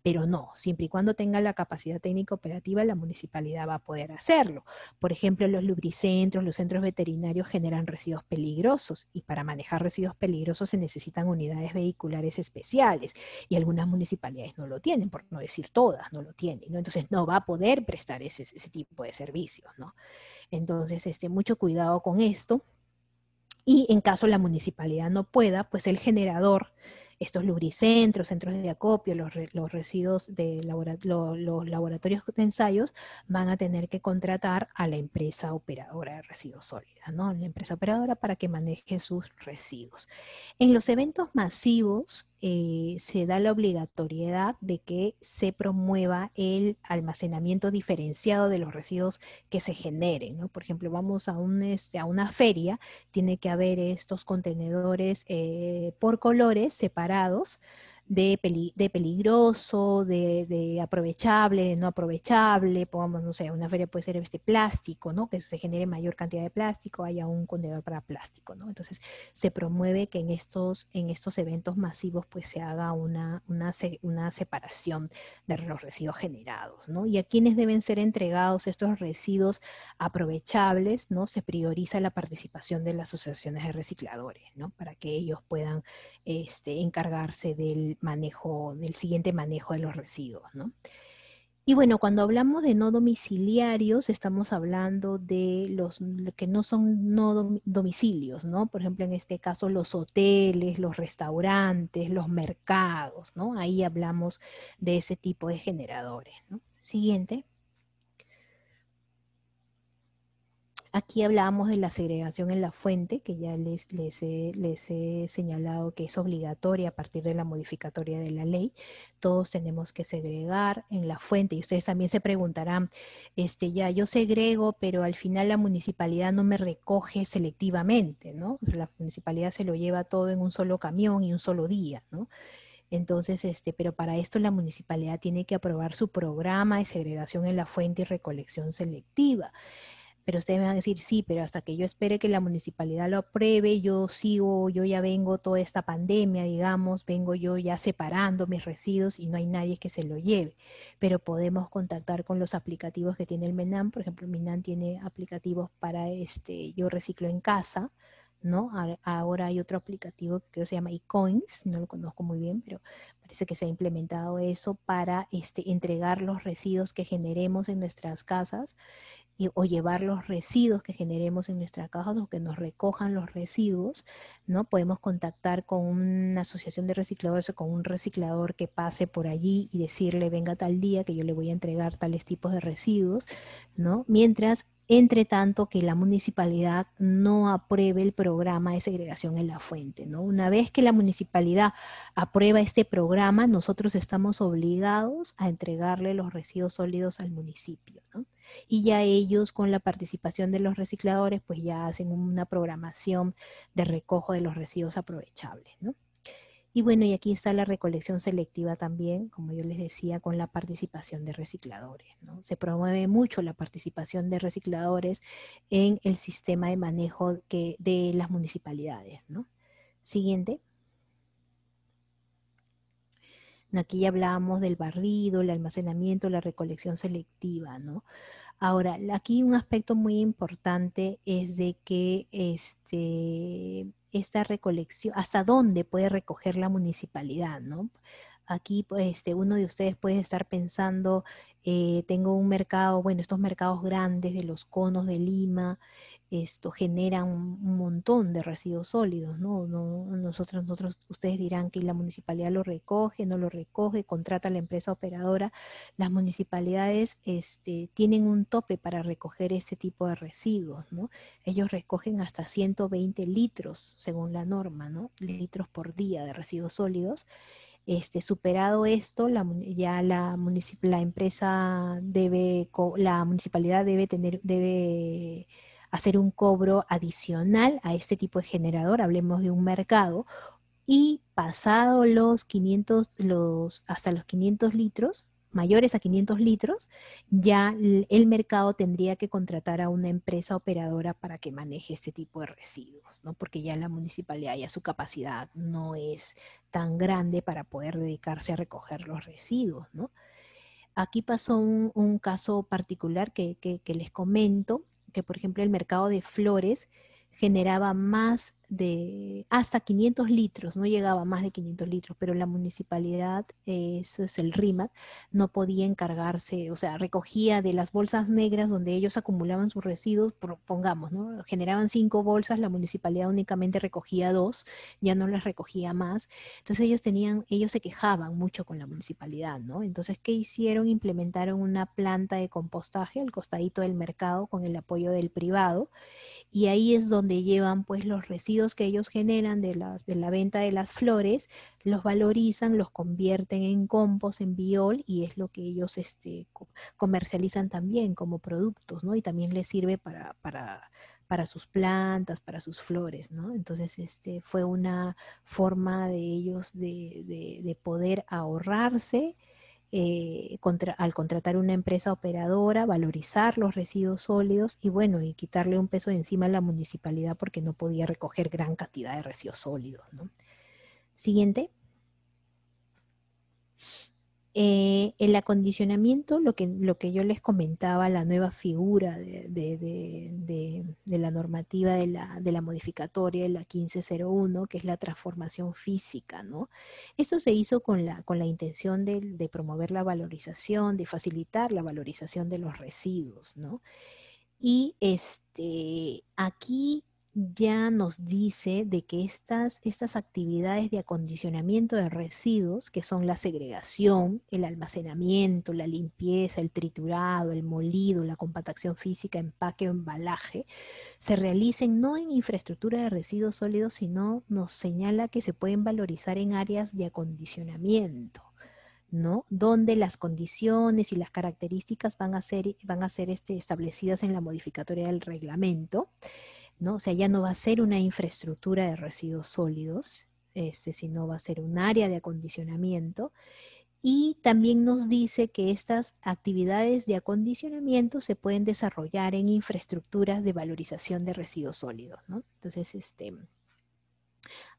Pero no, siempre y cuando tenga la capacidad técnica operativa, la municipalidad va a poder hacerlo. Por ejemplo, los lubricentros, los centros veterinarios generan residuos peligrosos y para manejar residuos peligrosos se necesitan unidades vehiculares especiales y algunas municipalidades no lo tienen, por no decir todas no lo tienen, ¿no? Entonces no va a poder prestar ese tipo de servicios, ¿no? Entonces, mucho cuidado con esto. Y en caso la municipalidad no pueda, pues el generador, estos lubricentros, centros de acopio, los residuos de los laboratorios de ensayos van a tener que contratar a la empresa operadora de residuos sólidos, ¿no? La empresa operadora para que maneje sus residuos. En los eventos masivos se da la obligatoriedad de que se promueva el almacenamiento diferenciado de los residuos que se generen, ¿no? Por ejemplo, vamos a una feria, tiene que haber estos contenedores por colores separados de peligroso, de aprovechable, de no aprovechable, pongamos, no sé, una feria puede ser plástico, ¿no? Que se genere mayor cantidad de plástico, haya un contenedor para plástico, ¿no? Entonces se promueve que en estos eventos masivos pues se haga una separación de los residuos generados, ¿no? Y a quienes deben ser entregados estos residuos aprovechables, ¿no? Se prioriza la participación de las asociaciones de recicladores, ¿no? Para que ellos puedan encargarse del siguiente manejo de los residuos, ¿no? Y bueno, cuando hablamos de no domiciliarios, estamos hablando de los que no son domicilios, ¿no? Por ejemplo, en este caso, los hoteles, los restaurantes, los mercados, ¿no? Ahí hablamos de ese tipo de generadores, ¿no? Siguiente. Aquí hablábamos de la segregación en la fuente, que ya les he señalado que es obligatoria a partir de la modificatoria de la ley. Todos tenemos que segregar en la fuente. Y ustedes también se preguntarán, ya yo segrego, pero al final la municipalidad no me recoge selectivamente, ¿no? La municipalidad se lo lleva todo en un solo camión y un solo día, ¿no? Entonces, pero para esto la municipalidad tiene que aprobar su programa de segregación en la fuente y recolección selectiva. Pero ustedes me van a decir, sí, pero hasta que yo espere que la municipalidad lo apruebe, yo sigo, yo ya vengo toda esta pandemia, digamos, vengo yo ya separando mis residuos y no hay nadie que se lo lleve. Pero podemos contactar con los aplicativos que tiene el MENAM. Por ejemplo, el MENAM tiene aplicativos para yo reciclo en casa, ¿no? Ahora hay otro aplicativo que creo que se llama eCoins, no lo conozco muy bien, pero parece que se ha implementado eso para entregar los residuos que generemos en nuestras casas o llevar los residuos que generemos en nuestras cajas o que nos recojan los residuos, ¿no? Podemos contactar con una asociación de recicladores o con un reciclador que pase por allí y decirle, venga tal día que yo le voy a entregar tales tipos de residuos, ¿no? Mientras, entre tanto, que la municipalidad no apruebe el programa de segregación en la fuente, ¿no? Una vez que la municipalidad aprueba este programa, nosotros estamos obligados a entregarle los residuos sólidos al municipio, ¿no? Y ya ellos con la participación de los recicladores pues ya hacen una programación de recojo de los residuos aprovechables, ¿no? Y bueno, y aquí está la recolección selectiva también, como yo les decía, con la participación de recicladores, ¿no? Se promueve mucho la participación de recicladores en el sistema de manejo de las municipalidades, ¿no? Siguiente. Aquí ya hablábamos del barrido, el almacenamiento, la recolección selectiva, ¿no? Ahora, aquí un aspecto muy importante es de que esta recolección, hasta dónde puede recoger la municipalidad, ¿no? Aquí, pues, uno de ustedes puede estar pensando, tengo un mercado, bueno, estos mercados grandes de los conos de Lima, esto genera un montón de residuos sólidos, ¿no? Nosotros, ustedes dirán que la municipalidad lo recoge, no lo recoge, contrata a la empresa operadora. Las municipalidades tienen un tope para recoger este tipo de residuos, ¿no? Ellos recogen hasta 120 litros, según la norma, ¿no? Litros por día de residuos sólidos. Superado esto, ya la empresa la municipalidad debe hacer un cobro adicional a este tipo de generador, hablemos de un mercado, y pasado hasta los 500 litros, mayores a 500 litros, ya el mercado tendría que contratar a una empresa operadora para que maneje este tipo de residuos, ¿no? Porque ya la municipalidad, ya su capacidad no es tan grande para poder dedicarse a recoger los residuos, ¿no? Aquí pasó un caso particular que les comento, que por ejemplo el mercado de flores generaba más de hasta 500 litros, no llegaba a más de 500 litros, pero la municipalidad, eso es el RIMAT, no podía encargarse, o sea, recogía de las bolsas negras donde ellos acumulaban sus residuos, pongamos, ¿no? Generaban 5 bolsas, la municipalidad únicamente recogía 2, ya no las recogía más. Entonces ellos se quejaban mucho con la municipalidad, ¿no? Entonces, ¿qué hicieron? Implementaron una planta de compostaje al costadito del mercado con el apoyo del privado, y ahí es donde llevan pues los residuos que ellos generan de la venta de las flores, los valorizan, los convierten en compost, en biol, y es lo que ellos comercializan también como productos, ¿no? Y también les sirve para sus plantas, para sus flores, ¿no? Entonces, fue una forma de ellos de poder ahorrarse al contratar una empresa operadora, valorizar los residuos sólidos y bueno, y quitarle un peso de encima a la municipalidad porque no podía recoger gran cantidad de residuos sólidos, ¿no? Siguiente. El acondicionamiento, lo que yo les comentaba, la nueva figura de la normativa de la modificatoria, de la 1501, que es la transformación física, ¿no? Esto se hizo con la intención de promover la valorización, de facilitar la valorización de los residuos, ¿no? Y aquí ya nos dice de que estas actividades de acondicionamiento de residuos, que son la segregación, el almacenamiento, la limpieza, el triturado, el molido, la compactación física, empaque o embalaje, se realicen no en infraestructura de residuos sólidos, sino nos señala que se pueden valorizar en áreas de acondicionamiento. ¿No? Donde las condiciones y las características van a ser establecidas en la modificatoria del reglamento, ¿no? O sea, ya no va a ser una infraestructura de residuos sólidos, sino va a ser un área de acondicionamiento. Y también nos dice que estas actividades de acondicionamiento se pueden desarrollar en infraestructuras de valorización de residuos sólidos, ¿no? Entonces,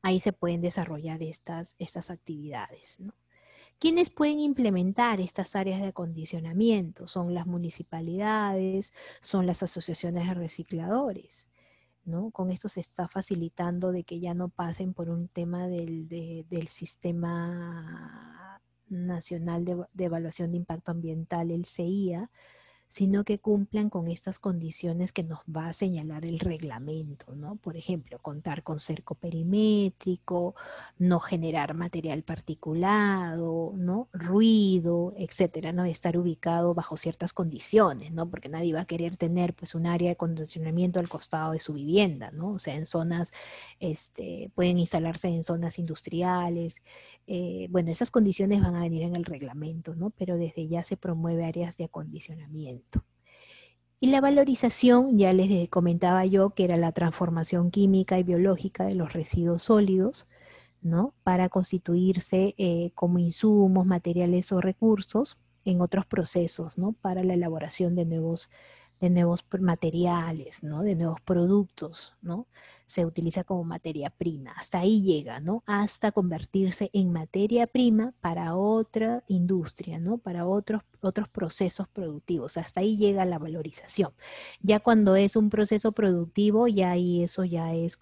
ahí se pueden desarrollar estas actividades, ¿no? ¿Quiénes pueden implementar estas áreas de acondicionamiento? Son las municipalidades, son las asociaciones de recicladores, ¿no? Con esto se está facilitando de que ya no pasen por un tema del Sistema Nacional de Evaluación de Impacto Ambiental, el CIA, sino que cumplan con estas condiciones que nos va a señalar el reglamento, ¿no? Por ejemplo, contar con cerco perimétrico, no generar material particulado, ¿no? Ruido, etcétera, ¿no? Estar ubicado bajo ciertas condiciones, ¿no? Porque nadie va a querer tener pues un área de condicionamiento al costado de su vivienda, ¿no? O sea, en zonas, pueden instalarse en zonas industriales, bueno, esas condiciones van a venir en el reglamento, ¿no? Pero desde ya se promueve áreas de acondicionamiento. Y la valorización, ya les comentaba yo, que era la transformación química y biológica de los residuos sólidos, ¿no? Para constituirse como insumos, materiales o recursos en otros procesos, ¿no? Para la elaboración de nuevos materiales, ¿no? De nuevos productos, ¿no? Se utiliza como materia prima. Hasta ahí llega, ¿no? Hasta convertirse en materia prima para otra industria, ¿no? Para otros procesos productivos. Hasta ahí llega la valorización. Ya cuando es un proceso productivo, ya ahí eso ya es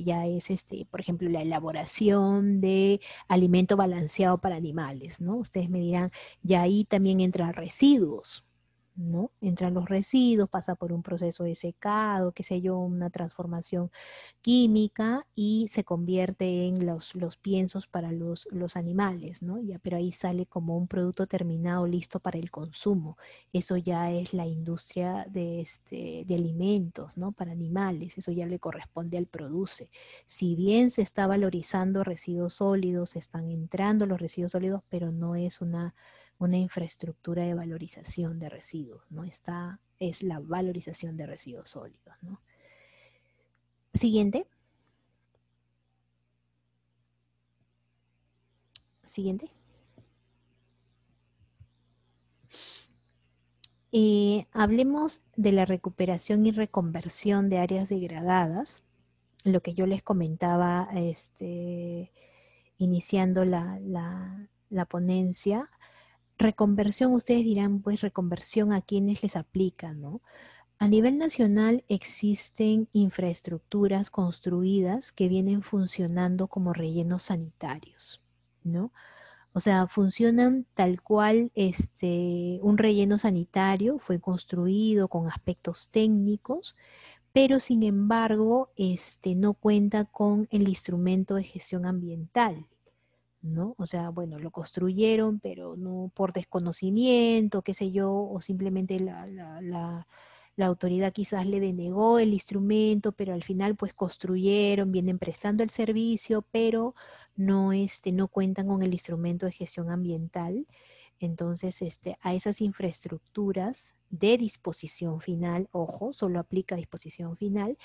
ya es por ejemplo, la elaboración de alimento balanceado para animales, ¿no? Ustedes me dirán, ya ahí también entran residuos, ¿no? Entran los residuos, pasa por un proceso de secado, qué sé yo, una transformación química y se convierte en los piensos para los animales, ¿no? Ya, pero ahí sale como un producto terminado listo para el consumo. Eso ya es la industria de alimentos, ¿no? Para animales, eso ya le corresponde al produce. Si bien se está valorizando residuos sólidos, están entrando los residuos sólidos, pero no es una infraestructura de valorización de residuos, ¿no? Es la valorización de residuos sólidos, ¿no? Siguiente. Siguiente. Hablemos de la recuperación y reconversión de áreas degradadas, lo que yo les comentaba iniciando la ponencia. Reconversión, ustedes dirán, pues reconversión a quienes les aplica, ¿no? A nivel nacional existen infraestructuras construidas que vienen funcionando como rellenos sanitarios, ¿no? O sea, funcionan tal cual un relleno sanitario fue construido con aspectos técnicos, pero sin embargo, no cuenta con el instrumento de gestión ambiental, ¿no? O sea, bueno, lo construyeron, pero no por desconocimiento, qué sé yo, o simplemente la autoridad quizás le denegó el instrumento, pero al final pues construyeron, vienen prestando el servicio, pero no cuentan con el instrumento de gestión ambiental. Entonces, a esas infraestructuras de disposición final, ojo, solo aplica disposición final,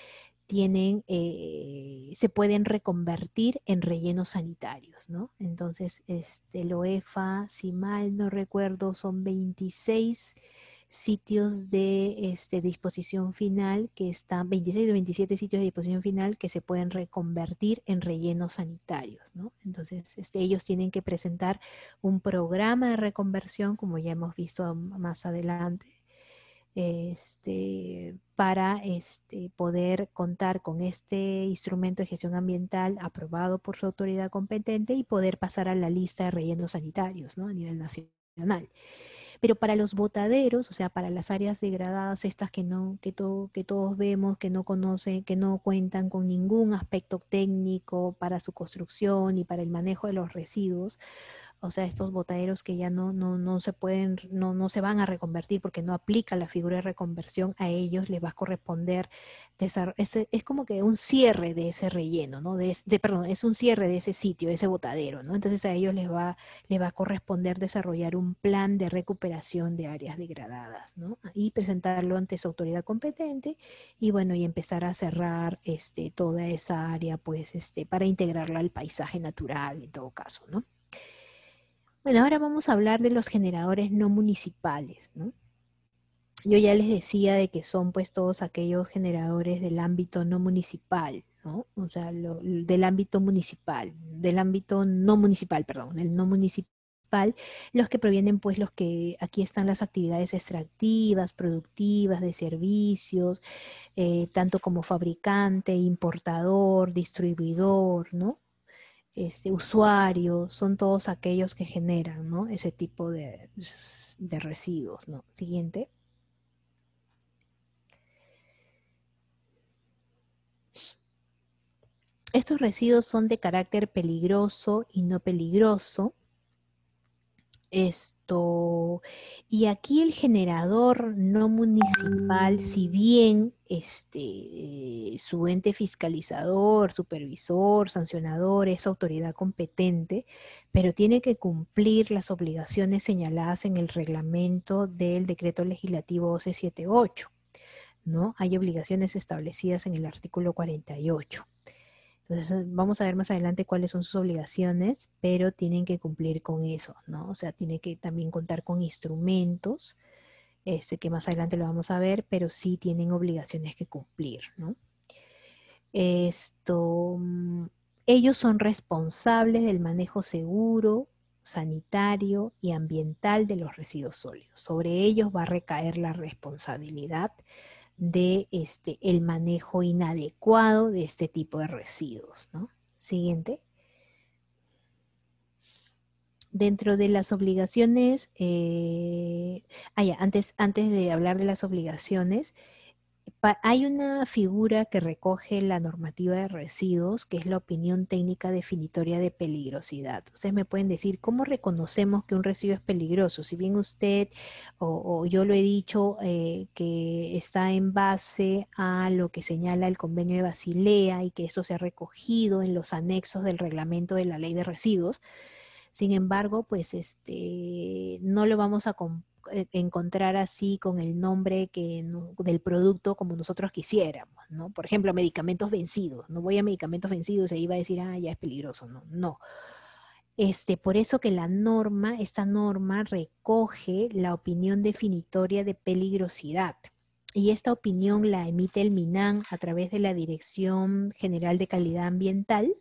se pueden reconvertir en rellenos sanitarios, ¿no? Entonces, el OEFA, si mal no recuerdo, son 26 sitios de disposición final que están, 26 o 27 sitios de disposición final que se pueden reconvertir en rellenos sanitarios, ¿no? Entonces, ellos tienen que presentar un programa de reconversión, como ya hemos visto más adelante, para poder contar con este instrumento de gestión ambiental aprobado por su autoridad competente y poder pasar a la lista de rellenos sanitarios, ¿no? A nivel nacional. Pero para los botaderos, o sea, para las áreas degradadas, estas que todos vemos, que no conocen, que no cuentan con ningún aspecto técnico para su construcción y para el manejo de los residuos, o sea, estos botaderos que ya no se pueden, no se van a reconvertir porque no aplica la figura de reconversión, a ellos les va a corresponder, es como que un cierre de ese relleno, ¿no? Perdón, es un cierre de ese sitio, de ese botadero, ¿no? Entonces a ellos les va a corresponder desarrollar un plan de recuperación de áreas degradadas, ¿no? Y presentarlo ante su autoridad competente y bueno, y empezar a cerrar toda esa área, pues, para integrarla al paisaje natural en todo caso, ¿no? Bueno, ahora vamos a hablar de los generadores no municipales, ¿no? Yo ya les decía de que son pues todos aquellos generadores del ámbito no municipal, ¿no? O sea, del ámbito municipal, del ámbito no municipal, perdón, del no municipal, los que provienen pues los que aquí están las actividades extractivas, productivas, de servicios, tanto como fabricante, importador, distribuidor, ¿no? Usuario, son todos aquellos que generan, ¿no? Ese tipo de residuos, ¿no? Siguiente. Estos residuos son de carácter peligroso y no peligroso. Y aquí el generador no municipal, si bien su ente fiscalizador, supervisor, sancionador es autoridad competente, pero tiene que cumplir las obligaciones señaladas en el reglamento del decreto legislativo 1278, ¿no? Hay obligaciones establecidas en el artículo 48. Entonces vamos a ver más adelante cuáles son sus obligaciones, pero tienen que cumplir con eso, ¿no? O sea, tiene que también contar con instrumentos, que más adelante lo vamos a ver, pero sí tienen obligaciones que cumplir, ¿no? Esto, mm, Ellos son responsables del manejo seguro, sanitario y ambiental de los residuos sólidos. Sobre ellos va a recaer la responsabilidad de el manejo inadecuado de este tipo de residuos, ¿no? Siguiente. Dentro de las obligaciones, antes de hablar de las obligaciones, hay una figura que recoge la normativa de residuos, que es la opinión técnica definitoria de peligrosidad. Ustedes me pueden decir, ¿cómo reconocemos que un residuo es peligroso? Si bien usted o yo lo he dicho, que está en base a lo que señala el convenio de Basilea y que esto se ha recogido en los anexos del reglamento de la ley de residuos. Sin embargo, pues no lo vamos a encontrar así con el nombre del producto como nosotros quisiéramos, ¿no? Por ejemplo, medicamentos vencidos. No voy a medicamentos vencidos e iba a decir, ah, ya es peligroso, no, no. Por eso que esta norma recoge la opinión definitoria de peligrosidad. Y esta opinión la emite el MINAM a través de la Dirección General de Calidad Ambiental.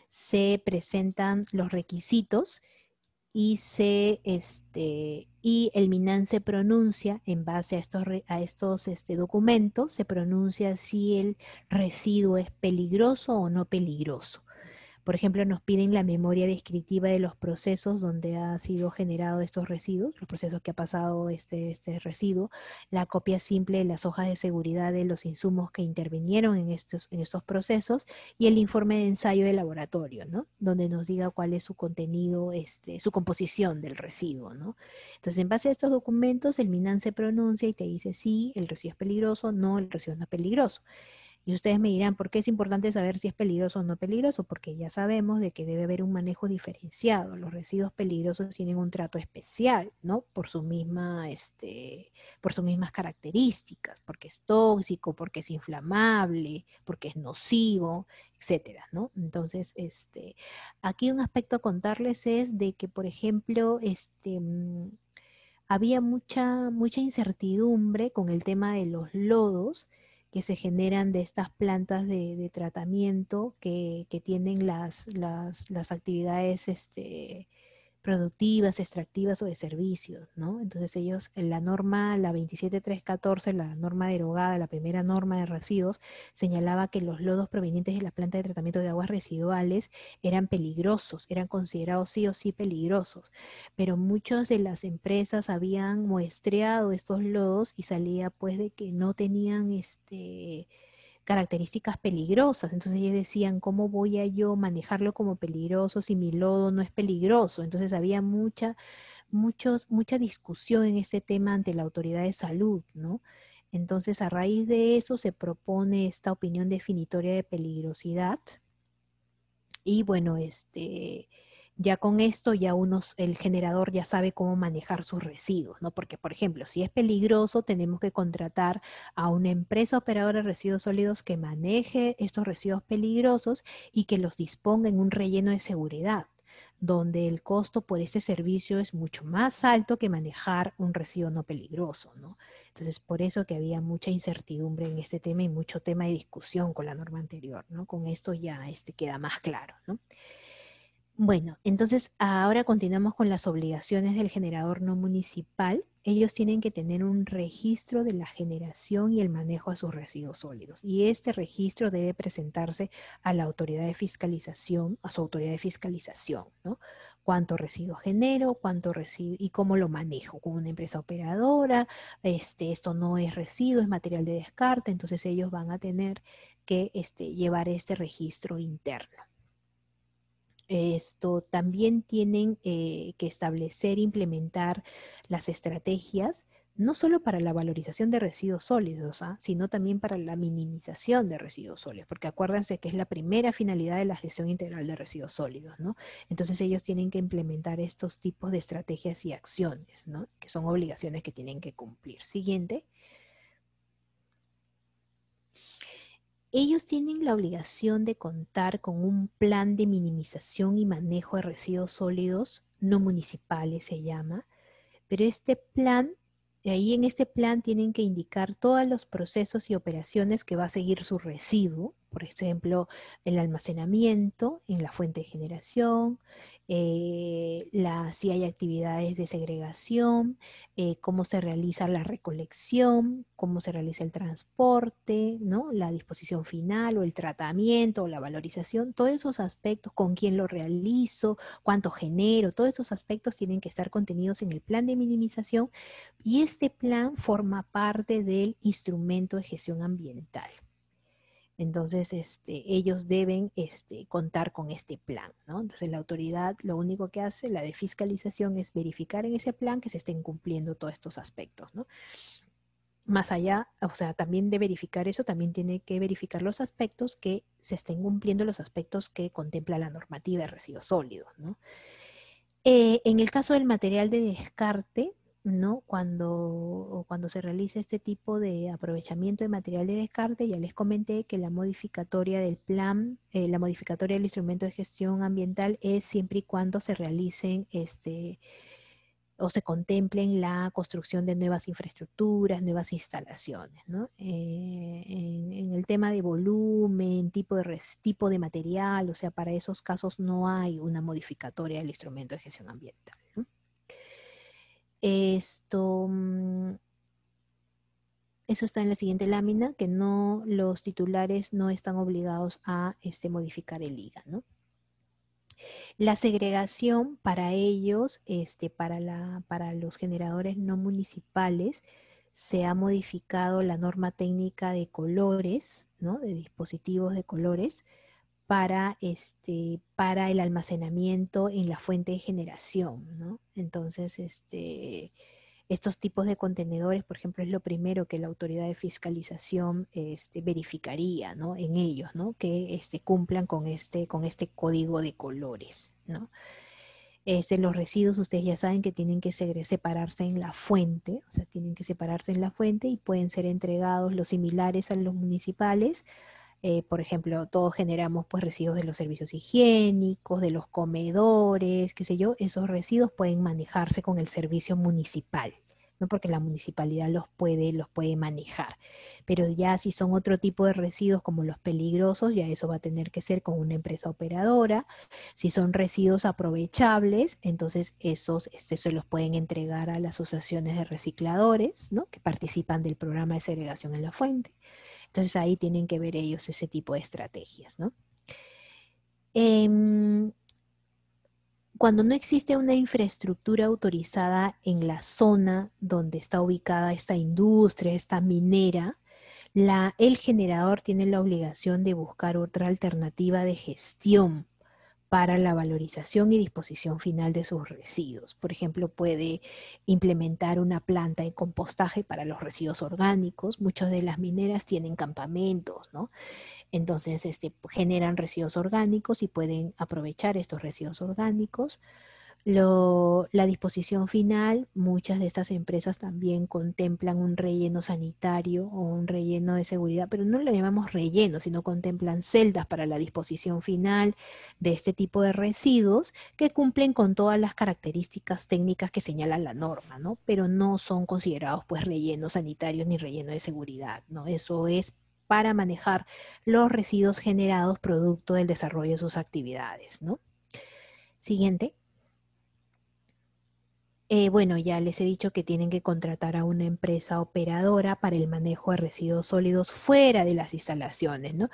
Se presentan los requisitos y y el MINAN se pronuncia en base a estos documentos, se pronuncia si el residuo es peligroso o no peligroso. Por ejemplo, nos piden la memoria descriptiva de los procesos donde ha sido generado estos residuos, los procesos que ha pasado este residuo, la copia simple de las hojas de seguridad de los insumos que intervinieron en estos procesos y el informe de ensayo de laboratorio, ¿no? Donde nos diga cuál es su contenido, su composición del residuo, ¿no? Entonces, en base a estos documentos, el MINAN se pronuncia y te dice sí, el residuo es peligroso, no, el residuo no es peligroso. Y ustedes me dirán, ¿por qué es importante saber si es peligroso o no peligroso? Porque ya sabemos de que debe haber un manejo diferenciado. Los residuos peligrosos tienen un trato especial, ¿no? Por sus mismas características, porque es tóxico, porque es inflamable, porque es nocivo, etcétera, ¿no? Entonces, aquí un aspecto a contarles es de que, por ejemplo, había mucha incertidumbre con el tema de los lodos que se generan de estas plantas de tratamiento que tienen las actividades productivas, extractivas o de servicios, ¿no? Entonces ellos, en la norma, la 27314, la norma derogada, la primera norma de residuos, señalaba que los lodos provenientes de la planta de tratamiento de aguas residuales eran peligrosos, eran considerados sí o sí peligrosos, pero muchas de las empresas habían muestreado estos lodos y salía pues de que no tenían características peligrosas. Entonces ellos decían, ¿cómo voy a yo manejarlo como peligroso si mi lodo no es peligroso? Entonces había mucha discusión en este tema ante la autoridad de salud, ¿no? Entonces a raíz de eso se propone esta opinión definitoria de peligrosidad y bueno, ya con esto ya el generador ya sabe cómo manejar sus residuos, ¿no? Porque, por ejemplo, si es peligroso, tenemos que contratar a una empresa operadora de residuos sólidos que maneje estos residuos peligrosos y que los disponga en un relleno de seguridad, donde el costo por este servicio es mucho más alto que manejar un residuo no peligroso, ¿no? Entonces, por eso que había mucha incertidumbre en este tema y mucho tema de discusión con la norma anterior, ¿no? Con esto ya queda más claro, ¿no? Bueno, entonces ahora continuamos con las obligaciones del generador no municipal. Ellos tienen que tener un registro de la generación y el manejo de sus residuos sólidos. Y este registro debe presentarse a la autoridad de fiscalización, a su autoridad de fiscalización, ¿no? Cuánto residuo genero, cuánto residuo y cómo lo manejo con una empresa operadora. Esto no es residuo, es material de descarte. Entonces ellos van a tener que llevar este registro interno. Esto también tienen que establecer e implementar las estrategias, no solo para la valorización de residuos sólidos, ¿ah? Sino también para la minimización de residuos sólidos, porque acuérdense que es la primera finalidad de la gestión integral de residuos sólidos, ¿no? Entonces ellos tienen que implementar estos tipos de estrategias y acciones, ¿no? Que son obligaciones que tienen que cumplir. Siguiente. Ellos tienen la obligación de contar con un plan de minimización y manejo de residuos sólidos no municipales, se llama, pero este plan, ahí en este plan tienen que indicar todos los procesos y operaciones que va a seguir su residuo, por ejemplo, el almacenamiento en la fuente de generación, si hay actividades de segregación, cómo se realiza la recolección, cómo se realiza el transporte, ¿no? La disposición final o el tratamiento o la valorización, todos esos aspectos, con quién lo realizo, cuánto genero, todos esos aspectos tienen que estar contenidos en el plan de minimización y este plan forma parte del instrumento de gestión ambiental. Entonces, ellos deben contar con este plan, ¿no? Entonces, la autoridad lo único que hace, la de fiscalización, es verificar en ese plan que se estén cumpliendo todos estos aspectos, ¿no? Más allá, o sea, también de verificar eso, también tiene que verificar los aspectos que se estén cumpliendo los aspectos que contempla la normativa de residuos sólidos, ¿no? En el caso del material de descarte, ¿no? Cuando se realiza este tipo de aprovechamiento de material de descarte, ya les comenté que la modificatoria del plan, la modificatoria del instrumento de gestión ambiental es siempre y cuando se realicen o se contemplen la construcción de nuevas infraestructuras, nuevas instalaciones, ¿no? En el tema de volumen, tipo de material, o sea, para esos casos no hay una modificatoria del instrumento de gestión ambiental, ¿no? Esto, eso está en la siguiente lámina, que no, los titulares no están obligados a modificar el IGA, ¿no? La segregación para ellos, para los generadores no municipales, se ha modificado la norma técnica de colores, ¿no? De dispositivos de colores para el almacenamiento en la fuente de generación, ¿no? Entonces, estos tipos de contenedores, por ejemplo, es lo primero que la autoridad de fiscalización verificaría, ¿no? En ellos, ¿no? Que cumplan con este código de colores, ¿no? Los residuos, ustedes ya saben que tienen que separarse en la fuente, o sea, tienen que separarse en la fuente y pueden ser entregados los similares a los municipales Por ejemplo, todos generamos pues residuos de los servicios higiénicos, de los comedores, qué sé yo. Esos residuos pueden manejarse con el servicio municipal, ¿no? Porque la municipalidad los puede manejar. Pero ya si son otro tipo de residuos como los peligrosos, ya eso va a tener que ser con una empresa operadora. Si son residuos aprovechables, entonces esos se los pueden entregar a las asociaciones de recicladores, ¿no? Que participan del programa de segregación en la fuente. Entonces ahí tienen que ver ellos ese tipo de estrategias, ¿no? Em, Cuando no existe una infraestructura autorizada en la zona donde está ubicada esta industria, esta minera, el generador tiene la obligación de buscar otra alternativa de gestión para la valorización y disposición final de sus residuos. Por ejemplo, puede implementar una planta de compostaje para los residuos orgánicos. Muchas de las mineras tienen campamentos, ¿no? Entonces, generan residuos orgánicos y pueden aprovechar estos residuos orgánicos. La disposición final, muchas de estas empresas también contemplan un relleno sanitario o un relleno de seguridad, pero no le llamamos relleno, sino contemplan celdas para la disposición final de este tipo de residuos que cumplen con todas las características técnicas que señala la norma, ¿no? Pero no son considerados pues rellenos sanitarios ni relleno de seguridad, ¿no? Eso es para manejar los residuos generados producto del desarrollo de sus actividades, ¿no? Siguiente. Bueno, ya les he dicho que tienen que contratar a una empresa operadora para el manejo de residuos sólidos fuera de las instalaciones, ¿no?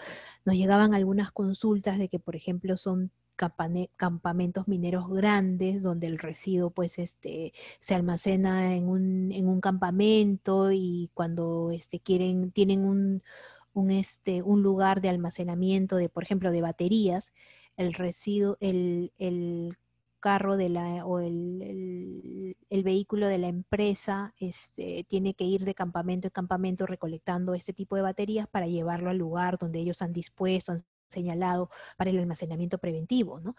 Nos llegaban algunas consultas de que, por ejemplo, son campamentos mineros grandes donde el residuo pues se almacena en un campamento y cuando tienen un lugar de almacenamiento de, por ejemplo, de baterías, el residuo, el carro el vehículo de la empresa tiene que ir de campamento en campamento recolectando este tipo de baterías para llevarlo al lugar donde ellos han dispuesto, han señalado para el almacenamiento preventivo, ¿no?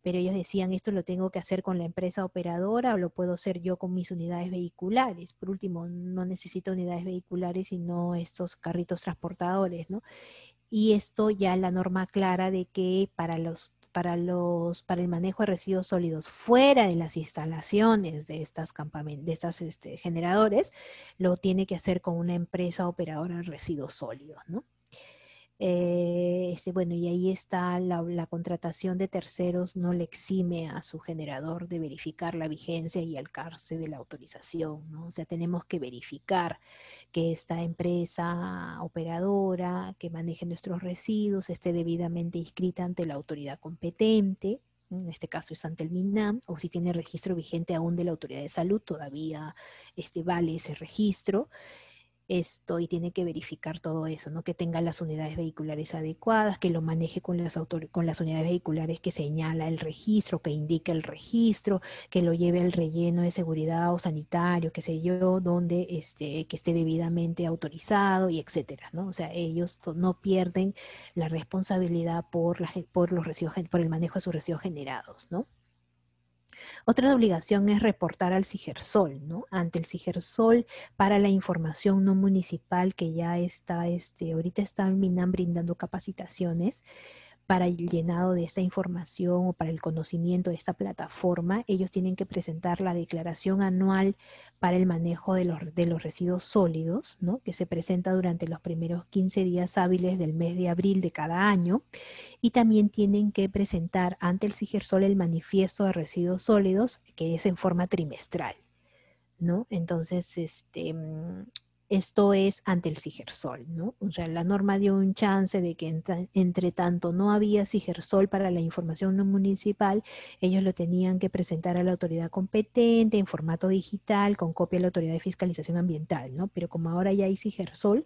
Pero ellos decían, esto lo tengo que hacer con la empresa operadora o lo puedo hacer yo con mis unidades vehiculares. Por último, no necesito unidades vehiculares, sino estos carritos transportadores, ¿no? Y esto ya la norma clara de que para el manejo de residuos sólidos fuera de las instalaciones de estas campamentos, de estas generadores, lo tiene que hacer con una empresa operadora de residuos sólidos, ¿no? Bueno, y ahí está la contratación de terceros, no le exime a su generador de verificar la vigencia y alcance de la autorización, ¿no? O sea, tenemos que verificar que esta empresa operadora que maneje nuestros residuos esté debidamente inscrita ante la autoridad competente. En este caso es ante el MINAM, o si tiene registro vigente aún de la autoridad de salud, todavía vale ese registro y tiene que verificar todo eso, ¿no? Que tenga las unidades vehiculares adecuadas, que lo maneje con con las unidades vehiculares que señala el registro, que indique el registro, que lo lleve al relleno de seguridad o sanitario, qué sé yo, donde que esté debidamente autorizado y etcétera, ¿no? O sea, ellos no pierden la responsabilidad por los residuos, por el manejo de sus residuos generados, ¿no? Otra obligación es reportar al CIGERSOL, ¿no? Ante el CIGERSOL para la información no municipal que ya está, ahorita está el MINAM brindando capacitaciones para el llenado de esta información o para el conocimiento de esta plataforma. Ellos tienen que presentar la declaración anual para el manejo de los residuos sólidos, ¿no? Que se presenta durante los primeros 15 días hábiles del mes de abril de cada año. Y también tienen que presentar ante el CIGERSOL el manifiesto de residuos sólidos, que es en forma trimestral, ¿no? Entonces, esto es ante el CIGERSOL, ¿no? O sea, la norma dio un chance de que entre tanto no había CIGERSOL para la información no municipal, ellos lo tenían que presentar a la autoridad competente en formato digital con copia a la autoridad de fiscalización ambiental, ¿no? Pero como ahora ya hay CIGERSOL,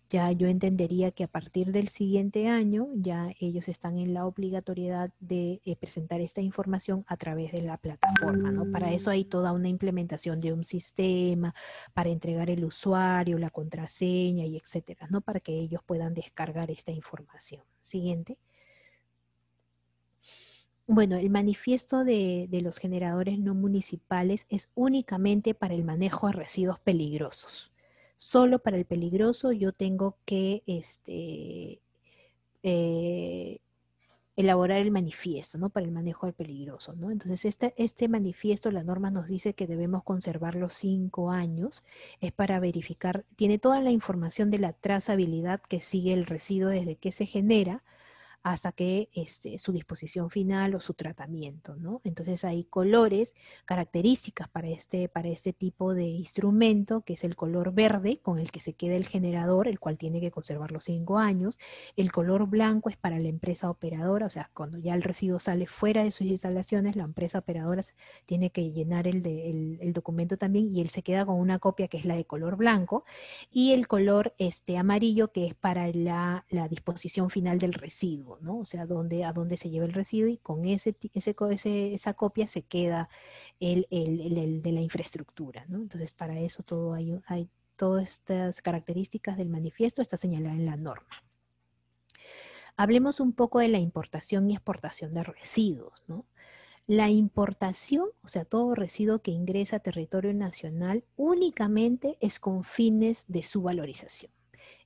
ya yo entendería que a partir del siguiente año ya ellos están en la obligatoriedad de presentar esta información a través de la plataforma, ¿no? Para eso hay toda una implementación de un sistema, para entregar el usuario, la contraseña y etcétera, ¿no? Para que ellos puedan descargar esta información. Siguiente. Bueno, el manifiesto de los generadores no municipales es únicamente para el manejo de residuos peligrosos. Solo para el peligroso yo tengo que elaborar el manifiesto, ¿no? Para el manejo del peligroso, ¿no? Entonces, este manifiesto, la norma nos dice que debemos conservarlo 5 años, es para verificar, tiene toda la información de la trazabilidad que sigue el residuo desde que se genera hasta que su disposición final o su tratamiento, ¿no? Entonces hay colores, características para este tipo de instrumento, que es el color verde con el que se queda el generador, el cual tiene que conservar los 5 años. El color blanco es para la empresa operadora, o sea, cuando ya el residuo sale fuera de sus instalaciones, la empresa operadora tiene que llenar el documento también y él se queda con una copia que es la de color blanco, y el color amarillo, que es para la disposición final del residuo, ¿no? O sea, a dónde se lleva el residuo, y con esa copia se queda el de la infraestructura, ¿no? Entonces, para eso hay todas estas características del manifiesto, está señalada en la norma. Hablemos un poco de la importación y exportación de residuos, ¿no? La importación, o sea, todo residuo que ingresa a territorio nacional, únicamente es con fines de su valorización,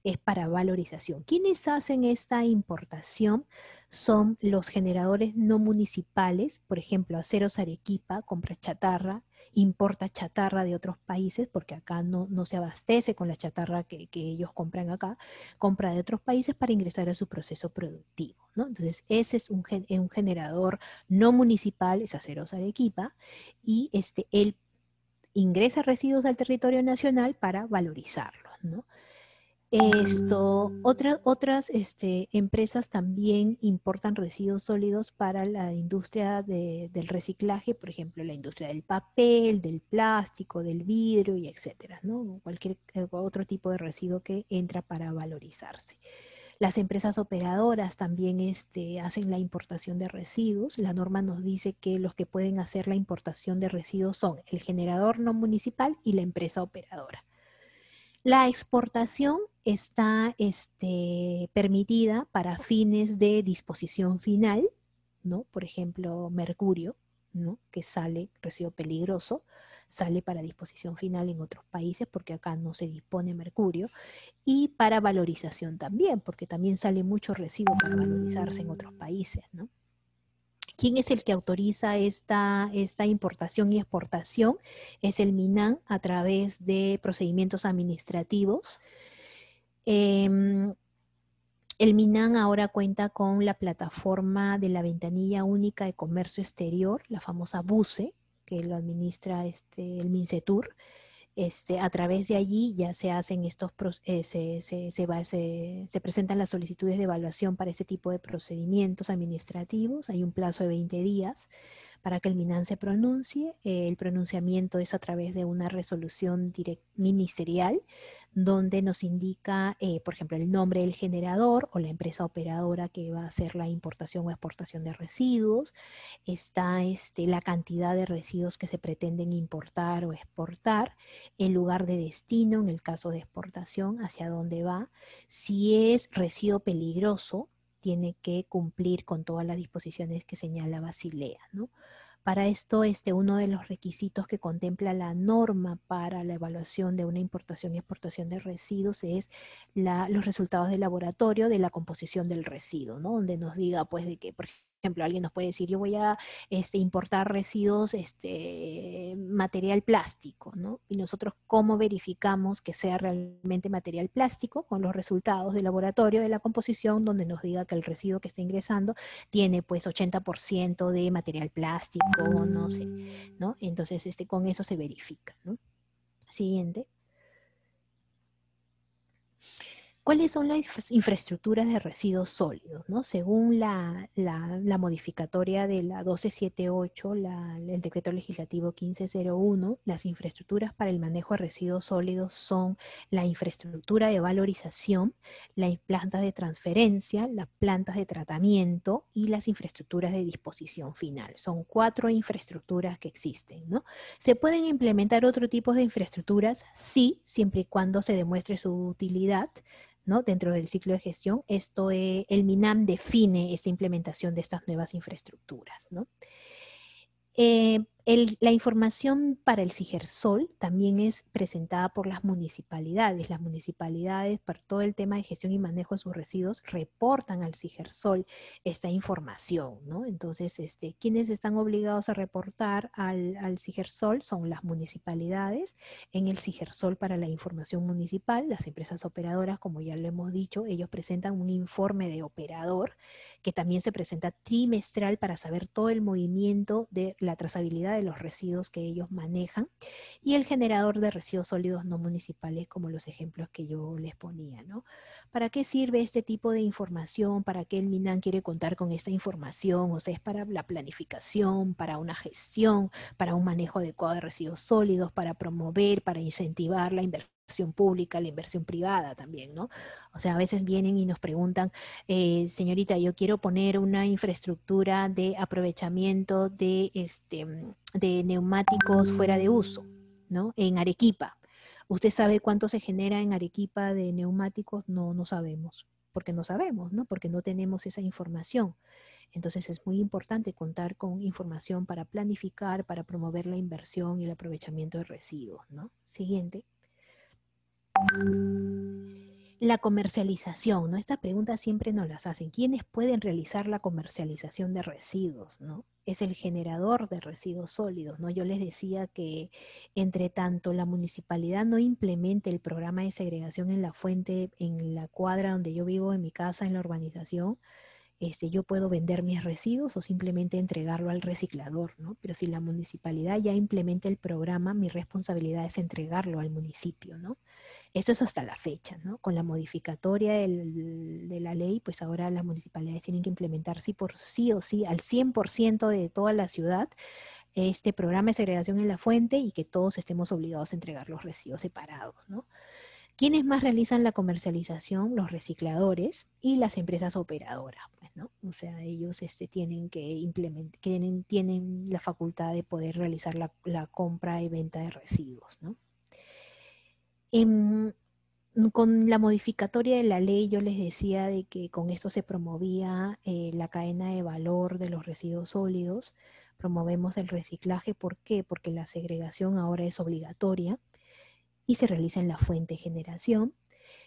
es para valorización. ¿Quiénes hacen esta importación? Son los generadores no municipales, por ejemplo, Aceros Arequipa compra chatarra, importa chatarra de otros países, porque acá no se abastece con la chatarra que ellos compran acá, compra de otros países para ingresar a su proceso productivo, ¿no? Entonces, ese es un generador no municipal, es Aceros Arequipa, y él ingresa residuos al territorio nacional para valorizarlos, ¿no? Otras empresas también importan residuos sólidos para la industria del reciclaje, por ejemplo, la industria del papel, del plástico, del vidrio y etcétera, ¿no? Cualquier otro tipo de residuo que entra para valorizarse. Las empresas operadoras también hacen la importación de residuos. La norma nos dice que los que pueden hacer la importación de residuos son el generador no municipal y la empresa operadora. La exportación está permitida para fines de disposición final, ¿no? Por ejemplo, mercurio, ¿no? Que sale, residuo peligroso, sale para disposición final en otros países porque acá no se dispone mercurio, y para valorización también, porque también sale mucho residuo para valorizarse en otros países, ¿no? ¿Quién es el que autoriza esta importación y exportación? Es el MINAN a través de procedimientos administrativos. El MINAN ahora cuenta con la plataforma de la ventanilla única de comercio exterior, la famosa BUCE, que lo administra el MINCETUR. A través de allí ya se hacen se presentan las solicitudes de evaluación para ese tipo de procedimientos administrativos. Hay un plazo de 20 días para que el MINAN se pronuncie. El pronunciamiento es a través de una resolución ministerial donde nos indica, por ejemplo, el nombre del generador o la empresa operadora que va a hacer la importación o exportación de residuos. Está la cantidad de residuos que se pretenden importar o exportar, el lugar de destino en el caso de exportación, hacia dónde va. Si es residuo peligroso, tiene que cumplir con todas las disposiciones que señala Basilea, ¿no? Para esto, uno de los requisitos que contempla la norma para la evaluación de una importación y exportación de residuos es los resultados de laboratorio de la composición del residuo, ¿no? Donde nos diga, pues, de que, por ejemplo, alguien nos puede decir, yo voy a importar residuos, material plástico, ¿no? Y nosotros, ¿cómo verificamos que sea realmente material plástico? Con los resultados de laboratorio de la composición, donde nos diga que el residuo que está ingresando tiene pues 80% de material plástico, no sé, ¿no? Entonces, con eso se verifica, ¿no? Siguiente. ¿Cuáles son las infraestructuras de residuos sólidos, ¿no? Según la modificatoria de la 1278, el decreto legislativo 1501, las infraestructuras para el manejo de residuos sólidos son la infraestructura de valorización, las plantas de transferencia, las plantas de tratamiento y las infraestructuras de disposición final. Son 4 infraestructuras que existen, ¿no? ¿Se pueden implementar otro tipo de infraestructuras? Sí, siempre y cuando se demuestre su utilidad, ¿no? Dentro del ciclo de gestión. El MINAM define esta implementación de estas nuevas infraestructuras, ¿no? La información para el Sigersol también es presentada por las municipalidades. Las municipalidades, por todo el tema de gestión y manejo de sus residuos, reportan al Sigersol esta información, ¿no? Entonces, quienes están obligados a reportar al Sigersol son las municipalidades. En el Sigersol para la información municipal, las empresas operadoras, como ya lo hemos dicho, ellos presentan un informe de operador que también se presenta trimestral para saber todo el movimiento de la trazabilidad de los residuos que ellos manejan, y el generador de residuos sólidos no municipales, como los ejemplos que yo les ponía, ¿no? ¿Para qué sirve este tipo de información? ¿Para qué el MINAN quiere contar con esta información? O sea, es para la planificación, para una gestión, para un manejo adecuado de residuos sólidos, para promover, para incentivar la inversión pública, la inversión privada también, ¿no? O sea, a veces vienen y nos preguntan, señorita, yo quiero poner una infraestructura de aprovechamiento de neumáticos fuera de uso, ¿no? En Arequipa. ¿Usted sabe cuánto se genera en Arequipa de neumáticos? No, no sabemos. Porque no sabemos, ¿no? Porque no tenemos esa información. Entonces es muy importante contar con información para planificar, para promover la inversión y el aprovechamiento de residuos, ¿no? Siguiente. La comercialización, ¿no? Esta pregunta siempre nos las hacen. ¿Quiénes pueden realizar la comercialización de residuos, ¿no? Es el generador de residuos sólidos, ¿no? Yo les decía que entre tanto la municipalidad no implemente el programa de segregación en la fuente, en la cuadra donde yo vivo, en mi casa, en la urbanización, yo puedo vender mis residuos o simplemente entregarlo al reciclador, ¿no? Pero si la municipalidad ya implementa el programa, mi responsabilidad es entregarlo al municipio, ¿no? Eso es hasta la fecha, ¿no? Con la modificatoria de la ley, pues ahora las municipalidades tienen que implementar sí, por sí o sí al 100% de toda la ciudad este programa de segregación en la fuente, y que todos estemos obligados a entregar los residuos separados, ¿no? ¿Quiénes más realizan la comercialización? Los recicladores y las empresas operadoras, pues, ¿no? O sea, ellos tienen que implementar, tienen la facultad de poder realizar la compra y venta de residuos, ¿no? En, con la modificatoria de la ley yo les decía de que con esto se promovía la cadena de valor de los residuos sólidos, promovemos el reciclaje. ¿Por qué? Porque la segregación ahora es obligatoria y se realiza en la fuente de generación.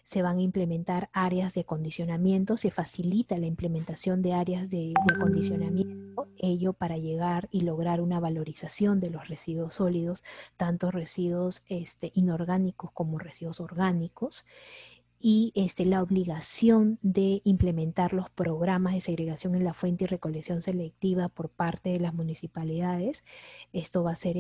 Se van a implementar áreas de acondicionamiento, se facilita la implementación de áreas de acondicionamiento, ello para llegar y lograr una valorización de los residuos sólidos, tanto residuos inorgánicos como residuos orgánicos, y la obligación de implementar los programas de segregación en la fuente y recolección selectiva por parte de las municipalidades. Esto va a ser,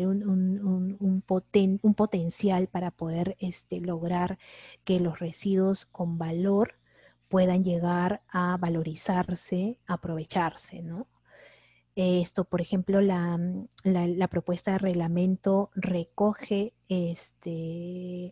un potencial para poder lograr que los residuos con valor puedan llegar a valorizarse, aprovecharse, ¿no? Esto, por ejemplo, la propuesta de reglamento recoge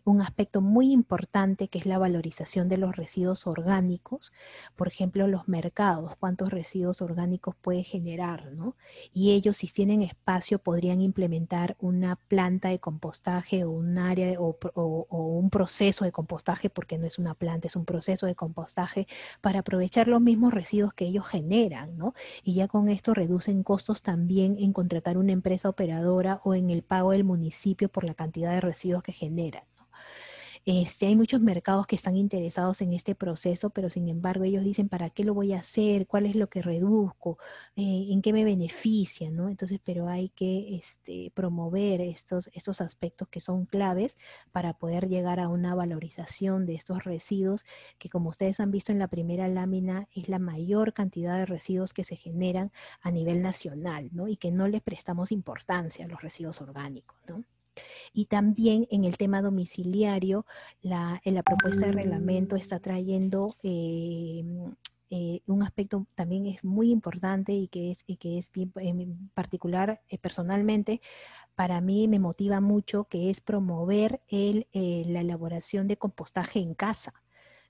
un aspecto muy importante, que es la valorización de los residuos orgánicos. Por ejemplo, los mercados, cuántos residuos orgánicos puede generar, ¿no? Y ellos, si tienen espacio, podrían implementar una planta de compostaje o un área o un proceso de compostaje, porque no es una planta, es un proceso de compostaje, para aprovechar los mismos residuos que ellos generan, ¿no? Y ya con esto reducen costos también en contratar una empresa operadora o en el pago del municipio por la cantidad de residuos que generan, ¿no? Hay muchos mercados que están interesados en este proceso, pero sin embargo ellos dicen, ¿para qué lo voy a hacer? ¿Cuál es lo que reduzco? ¿En qué me beneficia? ¿No? Entonces, pero hay que promover estos aspectos que son claves para poder llegar a una valorización de estos residuos, que como ustedes han visto en la primera lámina, es la mayor cantidad de residuos que se generan a nivel nacional, ¿no? Y que no les prestamos importancia a los residuos orgánicos, ¿no? Y también en el tema domiciliario, en la propuesta de reglamento está trayendo un aspecto también es muy importante, y que es bien en particular, personalmente, para mí me motiva mucho, que es promover la elaboración de compostaje en casa,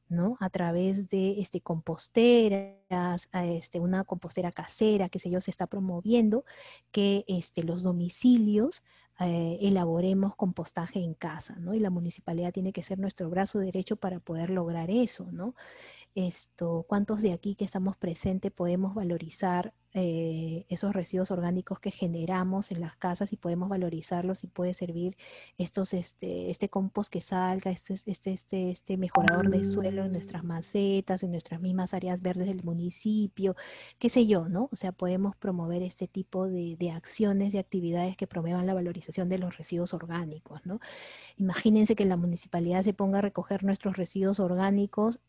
¿no? A través de composteras, una compostera casera, que sé yo, se está promoviendo que los domicilios elaboremos compostaje en casa, ¿no? Y la municipalidad tiene que ser nuestro brazo derecho para poder lograr eso, ¿no? ¿Cuántos de aquí que estamos presentes podemos valorizar esos residuos orgánicos que generamos en las casas y podemos valorizarlos y puede servir este compost que salga, este mejorador de suelo en nuestras macetas, en nuestras mismas áreas verdes del municipio, qué sé yo, ¿no? O sea, podemos promover este tipo de acciones, de actividades que promuevan la valorización de los residuos orgánicos, ¿no? Imagínense que la municipalidad se ponga a recoger nuestros residuos orgánicos,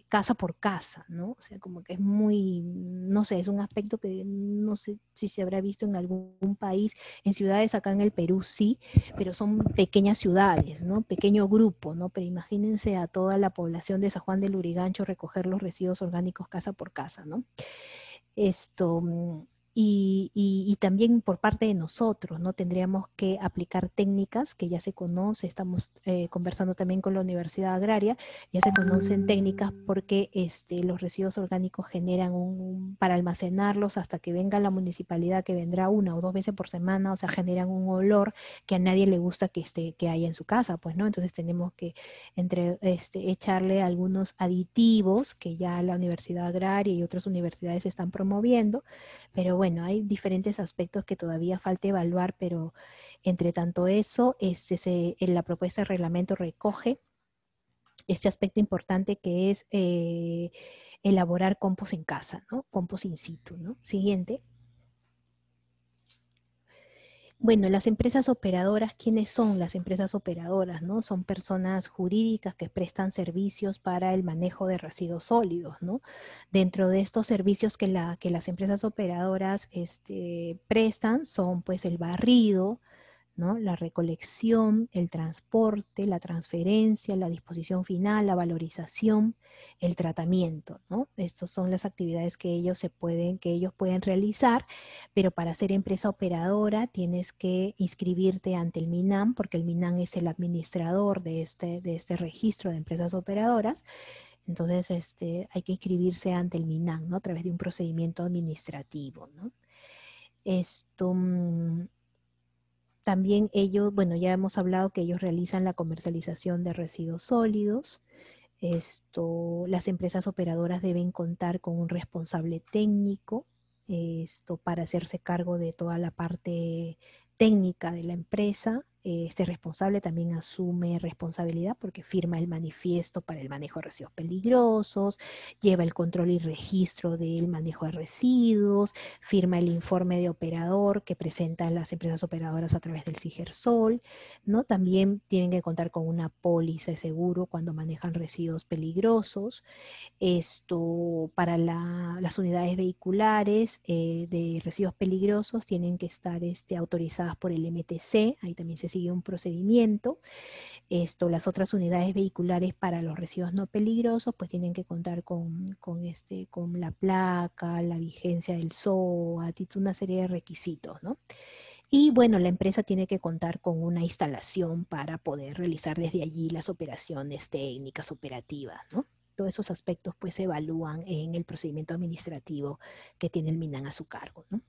casa por casa, ¿no? O sea, como que es muy, no sé, es un aspecto que no sé si se habrá visto en algún país, en ciudades acá en el Perú sí, pero son pequeñas ciudades, ¿no? Pequeño grupo, ¿no? Pero imagínense a toda la población de San Juan del Lurigancho recoger los residuos orgánicos casa por casa, ¿no? Esto, y también por parte de nosotros, ¿no? Tendríamos que aplicar técnicas que ya se conoce, estamos conversando también con la Universidad Agraria, ya se conocen técnicas porque los residuos orgánicos generan para almacenarlos hasta que venga la municipalidad, que vendrá 1 o 2 veces por semana, o sea, generan un olor que a nadie le gusta que haya en su casa, pues, ¿no? Entonces tenemos que echarle algunos aditivos que ya la Universidad Agraria y otras universidades están promoviendo, pero bueno, hay diferentes aspectos que todavía falta evaluar, pero entre tanto eso, en la propuesta de reglamento recoge este aspecto importante que es elaborar compost en casa, ¿no? Compost in situ, ¿no? Siguiente. Bueno, las empresas operadoras, ¿quiénes son las empresas operadoras, no? Son personas jurídicas que prestan servicios para el manejo de residuos sólidos, ¿no? Dentro de estos servicios que las empresas operadoras prestan son pues el barrido, ¿no? La recolección, el transporte, la transferencia, la disposición final, la valorización, el tratamiento, ¿no? Estas son las actividades que ellos pueden realizar, pero para ser empresa operadora tienes que inscribirte ante el MINAM, porque el MINAM es el administrador de este registro de empresas operadoras. Entonces, hay que inscribirse ante el MINAM, ¿no? A través de un procedimiento administrativo, ¿no? Esto, también ellos, bueno, ya hemos hablado que ellos realizan la comercialización de residuos sólidos. Las empresas operadoras deben contar con un responsable técnico, para hacerse cargo de toda la parte técnica de la empresa. Este responsable también asume responsabilidad porque firma el manifiesto para el manejo de residuos peligrosos, lleva el control y registro del manejo de residuos, firma el informe de operador que presentan las empresas operadoras a través del CIGERSOL, ¿no? También tienen que contar con una póliza de seguro cuando manejan residuos peligrosos. Para las unidades vehiculares de residuos peligrosos tienen que estar autorizadas por el MTC, ahí también se sigue un procedimiento. Las otras unidades vehiculares para los residuos no peligrosos pues tienen que contar con la placa, la vigencia del SOAT y una serie de requisitos, ¿no? Y bueno, la empresa tiene que contar con una instalación para poder realizar desde allí las operaciones técnicas, operativas, ¿no? Todos esos aspectos pues se evalúan en el procedimiento administrativo que tiene el MINAN a su cargo, ¿no?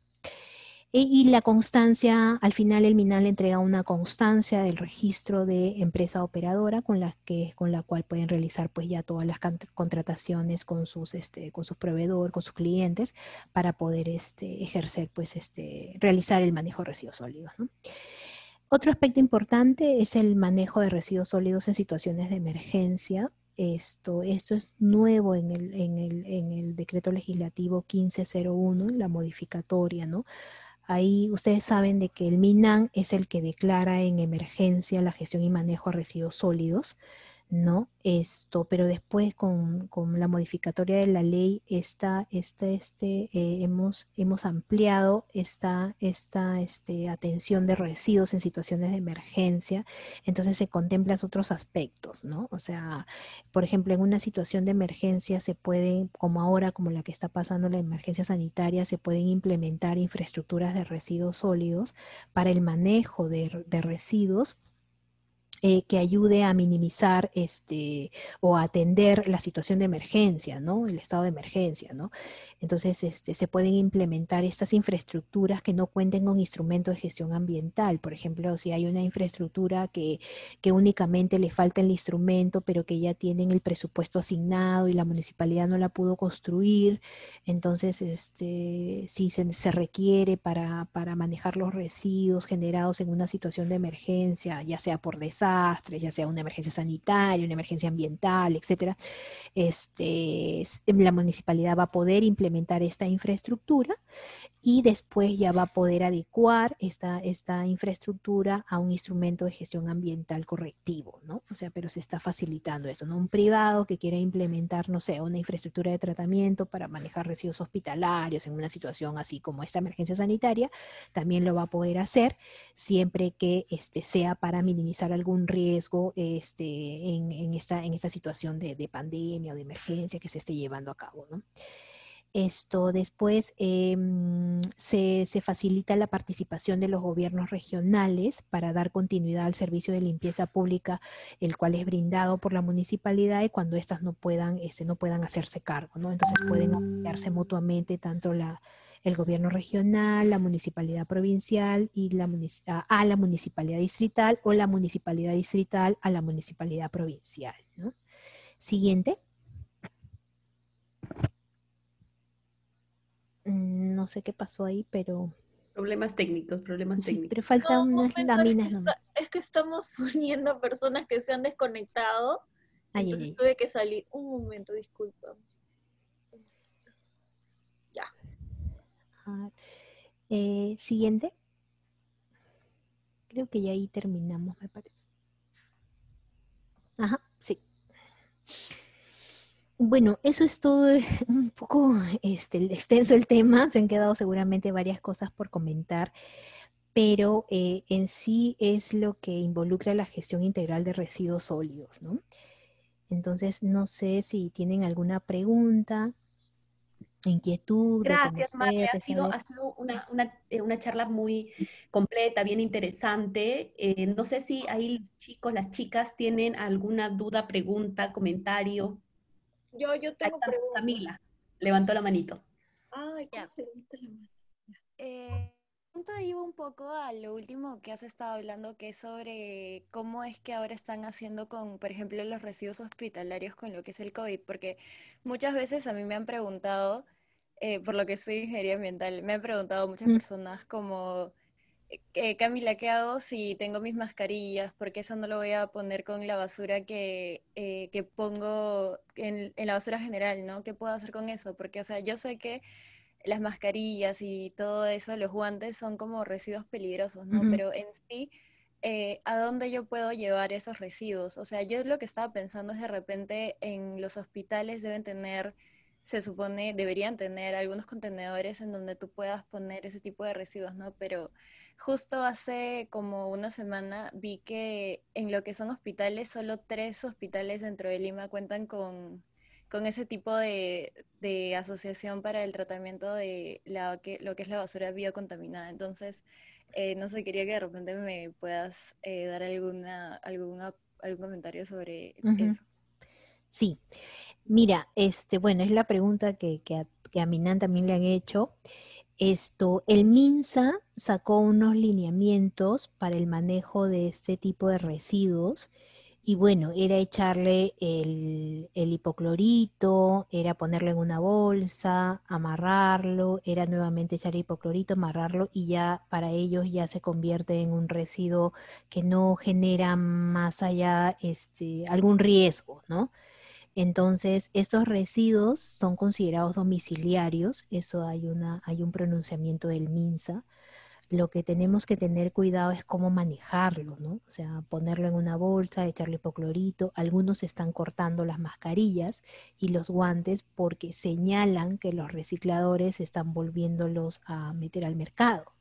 Y la constancia, al final el MINAL le entrega una constancia del registro de empresa operadora con la cual pueden realizar pues ya todas las contrataciones con sus proveedores, con sus clientes, para poder ejercer pues realizar el manejo de residuos sólidos, ¿no? Otro aspecto importante es el manejo de residuos sólidos en situaciones de emergencia. Esto es nuevo en el decreto legislativo 1501, la modificatoria, ¿no? Ahí ustedes saben de que el MINAN es el que declara en emergencia la gestión y manejo de residuos sólidos, ¿no? Pero después con la modificatoria de la ley hemos ampliado esta atención de residuos en situaciones de emergencia, entonces se contemplan otros aspectos, ¿no? O sea, por ejemplo, en una situación de emergencia se pueden, como ahora, como la que está pasando la emergencia sanitaria, se pueden implementar infraestructuras de residuos sólidos para el manejo de residuos que ayude a minimizar o a atender la situación de emergencia, ¿no? El estado de emergencia, ¿no? Entonces, se pueden implementar estas infraestructuras que no cuenten con instrumentos de gestión ambiental. Por ejemplo, si hay una infraestructura que únicamente le falta el instrumento, pero que ya tienen el presupuesto asignado y la municipalidad no la pudo construir, entonces, si se requiere para manejar los residuos generados en una situación de emergencia, ya sea por desastres, ya sea una emergencia sanitaria, una emergencia ambiental, etcétera, la municipalidad va a poder implementar esta infraestructura y después ya va a poder adecuar esta infraestructura a un instrumento de gestión ambiental correctivo, ¿no? O sea, pero se está facilitando esto, ¿no? Un privado que quiera implementar, no sé, una infraestructura de tratamiento para manejar residuos hospitalarios en una situación así como esta emergencia sanitaria, también lo va a poder hacer siempre que sea para minimizar algún riesgo en esta situación de pandemia o de emergencia que se esté llevando a cabo, ¿no? Esto después se facilita la participación de los gobiernos regionales para dar continuidad al servicio de limpieza pública, el cual es brindado por la municipalidad y cuando éstas no puedan hacerse cargo, ¿no? Entonces pueden apoyarse mutuamente tanto el gobierno regional, la municipalidad provincial y a la municipalidad distrital o la municipalidad distrital a la municipalidad provincial, ¿no? Siguiente. No sé qué pasó ahí, pero Problemas sí, técnicos. pero faltan No, un unas momento, láminas nomás. es que estamos uniendo a personas que se han desconectado, Ay, ay, entonces ay. tuve que salir. Un momento, disculpa. Ya. Ah, siguiente. Creo que ya ahí terminamos, me parece. Ajá, sí. Bueno, eso es todo un poco extenso el tema. Se han quedado seguramente varias cosas por comentar, pero en sí es lo que involucra la gestión integral de residuos sólidos, ¿no? Entonces, no sé si tienen alguna pregunta, inquietud de Gracias, Marle. conocer, de saber. Ha sido una charla muy completa, bien interesante. No sé si ahí los chicos, las chicas tienen alguna duda, pregunta, comentario. Yo Ahí tengo está preguntas. Camila, levantó la manito. Ay, ¿cómo Ya. se levanta la mano? Pregunta iba un poco a lo último que has estado hablando, que es sobre cómo es que ahora están haciendo con, por ejemplo, los residuos hospitalarios con lo que es el COVID, porque muchas veces a mí me han preguntado, por lo que soy ingeniería ambiental, me han preguntado muchas Mm, personas como, Camila, ¿qué hago si tengo mis mascarillas? Porque eso no lo voy a poner con la basura que pongo en la basura general, ¿no? ¿Qué puedo hacer con eso? Porque, o sea, yo sé que las mascarillas y todo eso, los guantes son como residuos peligrosos, ¿no? ujú, Pero en sí, ¿a dónde yo puedo llevar esos residuos? O sea, yo lo que estaba pensando es de repente en los hospitales deben tener, se supone, deberían tener algunos contenedores en donde tú puedas poner ese tipo de residuos, ¿no? Pero justo hace como una semana vi que en lo que son hospitales, solo 3 hospitales dentro de Lima cuentan con ese tipo de asociación para el tratamiento de lo que es la basura biocontaminada. Entonces, no sé, quería que de repente me puedas dar algún comentario sobre ujú. eso. Sí, mira, bueno, es la pregunta que a Minan también le han hecho. El MINSA sacó unos lineamientos para el manejo de este tipo de residuos y bueno, era echarle el hipoclorito, era ponerlo en una bolsa, amarrarlo, era nuevamente echarle hipoclorito, amarrarlo y ya para ellos ya se convierte en un residuo que no genera más allá algún riesgo, ¿no? Entonces, estos residuos son considerados domiciliarios, eso hay un pronunciamiento del MINSA. Lo que tenemos que tener cuidado es cómo manejarlo, ¿no? O sea, ponerlo en una bolsa, echarle hipoclorito. Algunos están cortando las mascarillas y los guantes porque señalan que los recicladores están volviéndolos a meter al mercado.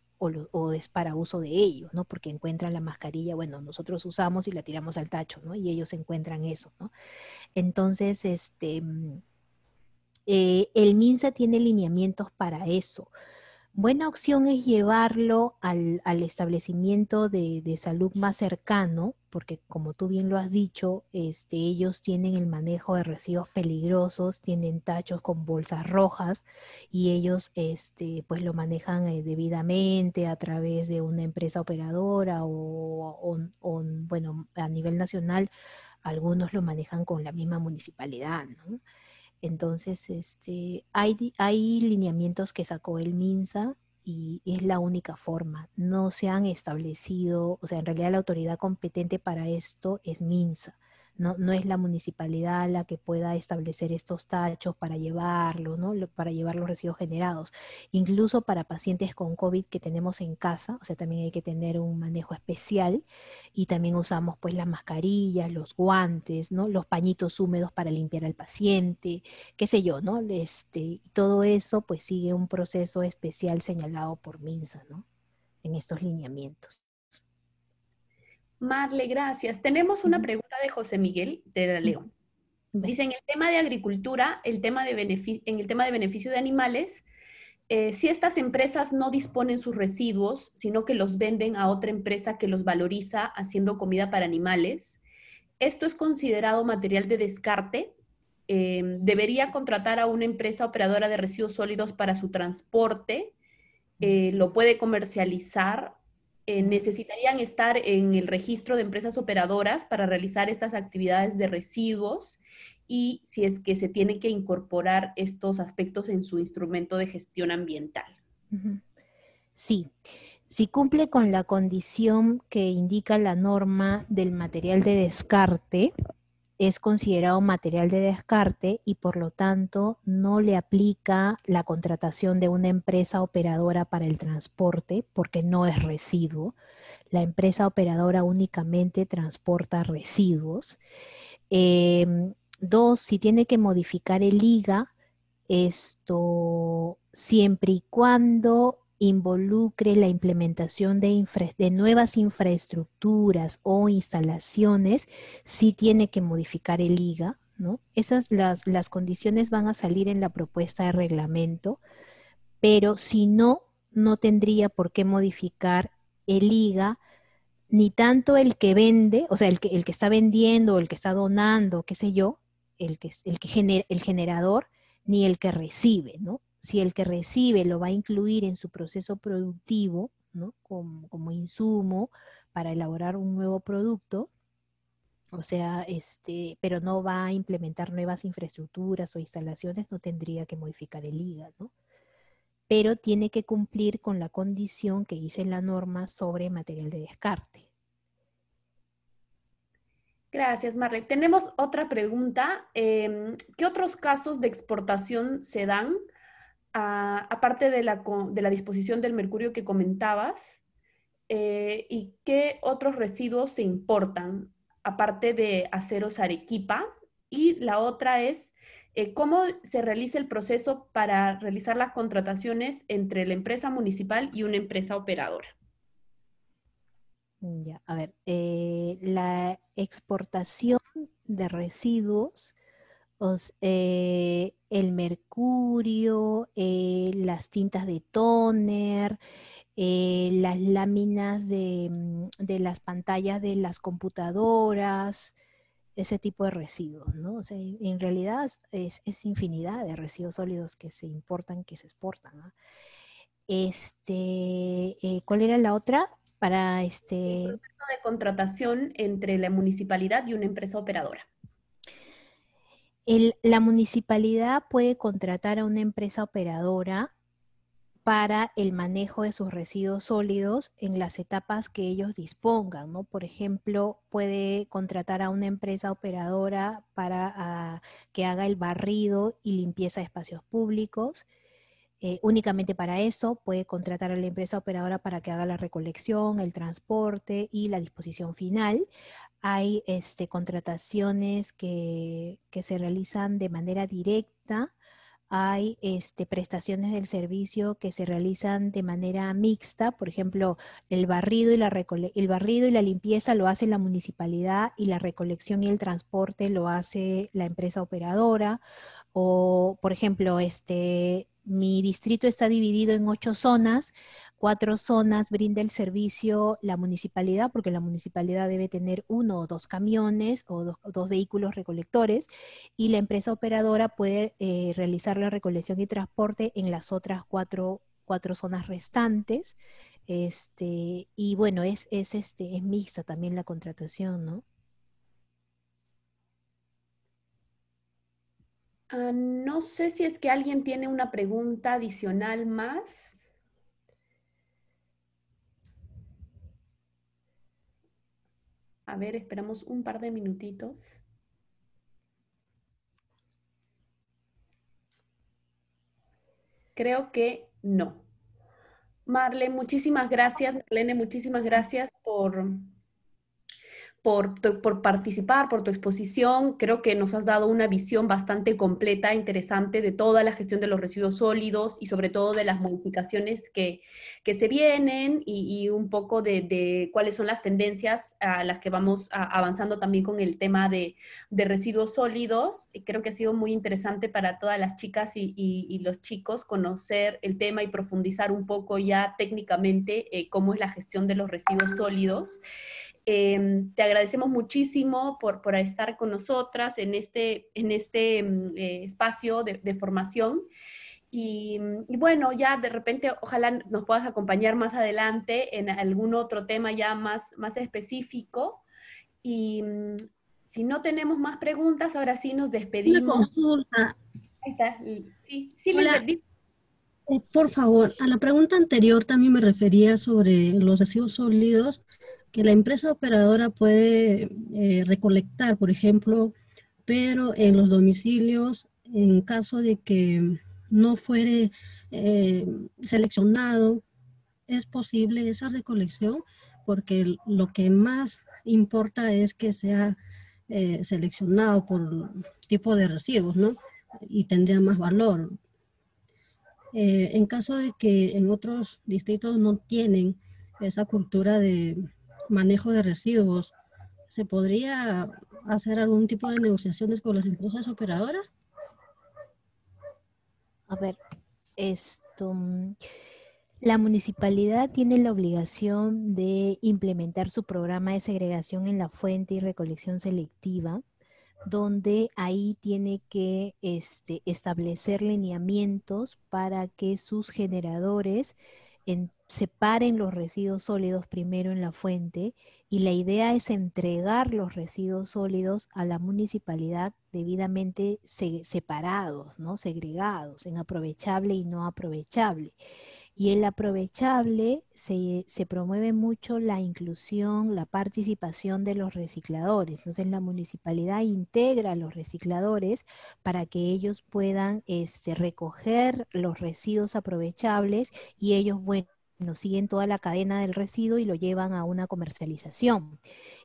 O es para uso de ellos, ¿no? Porque encuentran la mascarilla, bueno, nosotros usamos y la tiramos al tacho, ¿no? Y ellos encuentran eso, ¿no? Entonces, el MINSA tiene lineamientos para eso, Buena opción es llevarlo al establecimiento de salud más cercano, porque como tú bien lo has dicho, ellos tienen el manejo de residuos peligrosos, tienen tachos con bolsas rojas y ellos pues lo manejan debidamente a través de una empresa operadora bueno, a nivel nacional, algunos lo manejan con la misma municipalidad, ¿no? Entonces, hay lineamientos que sacó el MINSA y es la única forma. No se han establecido, o sea, en realidad la autoridad competente para esto es MINSA. No es la municipalidad la que pueda establecer estos tachos para llevarlo, ¿no? Para llevar los residuos generados. Incluso para pacientes con COVID que tenemos en casa, o sea, también hay que tener un manejo especial y también usamos pues las mascarillas, los guantes, ¿no? Los pañitos húmedos para limpiar al paciente, qué sé yo, ¿no? Todo eso pues sigue un proceso especial señalado por MINSA, ¿no? En estos lineamientos. Marle, gracias. Tenemos una pregunta de José Miguel, te la leo. Dice, en el tema de agricultura, en el tema de beneficio de animales, si estas empresas no disponen sus residuos, sino que los venden a otra empresa que los valoriza haciendo comida para animales, ¿esto es considerado material de descarte? ¿Debería contratar a una empresa operadora de residuos sólidos para su transporte? ¿Lo puede comercializar? ¿Necesitarían estar en el registro de empresas operadoras para realizar estas actividades de residuos? Y si es que se tiene que incorporar estos aspectos en su instrumento de gestión ambiental. Sí, si cumple con la condición que indica la norma del material de descarte, es considerado material de descarte y por lo tanto no le aplica la contratación de una empresa operadora para el transporte porque no es residuo. La empresa operadora únicamente transporta residuos. Dos, si tiene que modificar el IGA, esto siempre y cuando involucre la implementación de nuevas infraestructuras o instalaciones, sí tiene que modificar el IGA, ¿no? Las condiciones van a salir en la propuesta de reglamento, pero si no, no tendría por qué modificar el IGA, ni tanto el que vende, o sea, el que está vendiendo, el que está donando, qué sé yo, el generador, ni el que recibe, ¿no? Si el que recibe lo va a incluir en su proceso productivo, ¿no? Como insumo para elaborar un nuevo producto, o sea, pero no va a implementar nuevas infraestructuras o instalaciones, no tendría que modificar el IGA, ¿no? Pero tiene que cumplir con la condición que dice la norma sobre material de descarte. Gracias, Marle. Tenemos otra pregunta. ¿Qué otros casos de exportación se dan, aparte de la disposición del mercurio que comentabas? ¿Y qué otros residuos se importan, aparte de aceros Arequipa? Y la otra es, ¿cómo se realiza el proceso para realizar las contrataciones entre la empresa municipal y una empresa operadora? Ya, a ver, la exportación de residuos, el mercurio, las tintas de tóner, las láminas de las pantallas de las computadoras, ese tipo de residuos, ¿no? O sea, en realidad es infinidad de residuos sólidos que se importan, que se exportan, ¿no? ¿Cuál era la otra? Para El proceso de contratación entre la municipalidad y una empresa operadora. La municipalidad puede contratar a una empresa operadora para el manejo de sus residuos sólidos en las etapas que ellos dispongan, ¿no? Por ejemplo, puede contratar a una empresa operadora para que haga el barrido y limpieza de espacios públicos. Únicamente para eso puede contratar a la empresa operadora para que haga la recolección, el transporte y la disposición final. Hay contrataciones que se realizan de manera directa. Hay prestaciones del servicio que se realizan de manera mixta. Por ejemplo, el barrido y la limpieza lo hace la municipalidad y la recolección y el transporte lo hace la empresa operadora. O, por ejemplo, mi distrito está dividido en 8 zonas, 4 zonas brinda el servicio la municipalidad, porque la municipalidad debe tener 1 o 2 camiones o 2 vehículos recolectores, y la empresa operadora puede realizar la recolección y transporte en las otras 4 zonas restantes. Y bueno, es mixta también la contratación, ¿no? No sé si es que alguien tiene una pregunta adicional más. A ver, esperamos un par de minutitos. Creo que no. Marlene, muchísimas gracias. Marlene, muchísimas gracias por participar, por tu exposición. Creo que nos has dado una visión bastante completa, interesante de toda la gestión de los residuos sólidos y sobre todo de las modificaciones que se vienen y un poco de cuáles son las tendencias a las que vamos avanzando también con el tema de residuos sólidos. Creo que ha sido muy interesante para todas las chicas y los chicos conocer el tema y profundizar un poco ya técnicamente cómo es la gestión de los residuos sólidos. Te agradecemos muchísimo por estar con nosotras en este espacio de formación. Y bueno, ya de repente ojalá nos puedas acompañar más adelante en algún otro tema ya más específico. Y si no tenemos más preguntas, ahora sí nos Una despedimos. consulta. Ahí está. Sí, Hola, Lisbeth. por favor, a la pregunta anterior también me refería sobre los residuos sólidos que la empresa operadora puede recolectar, por ejemplo, pero en los domicilios, en caso de que no fuere seleccionado, es posible esa recolección, porque lo que más importa es que sea seleccionado por tipo de residuos, ¿no? Y tendría más valor. En caso de que en otros distritos no tienen esa cultura de manejo de residuos, ¿se podría hacer algún tipo de negociaciones con las empresas operadoras? A ver, la municipalidad tiene la obligación de implementar su programa de segregación en la fuente y recolección selectiva, donde ahí tiene que establecer lineamientos para que sus generadores separen los residuos sólidos primero en la fuente, y la idea es entregar los residuos sólidos a la municipalidad debidamente separados, ¿no? Segregados en aprovechable y no aprovechable. Y el aprovechable se promueve mucho la inclusión, la participación de los recicladores. Entonces la municipalidad integra a los recicladores para que ellos puedan recoger los residuos aprovechables, y ellos, bueno, siguen toda la cadena del residuo y lo llevan a una comercialización.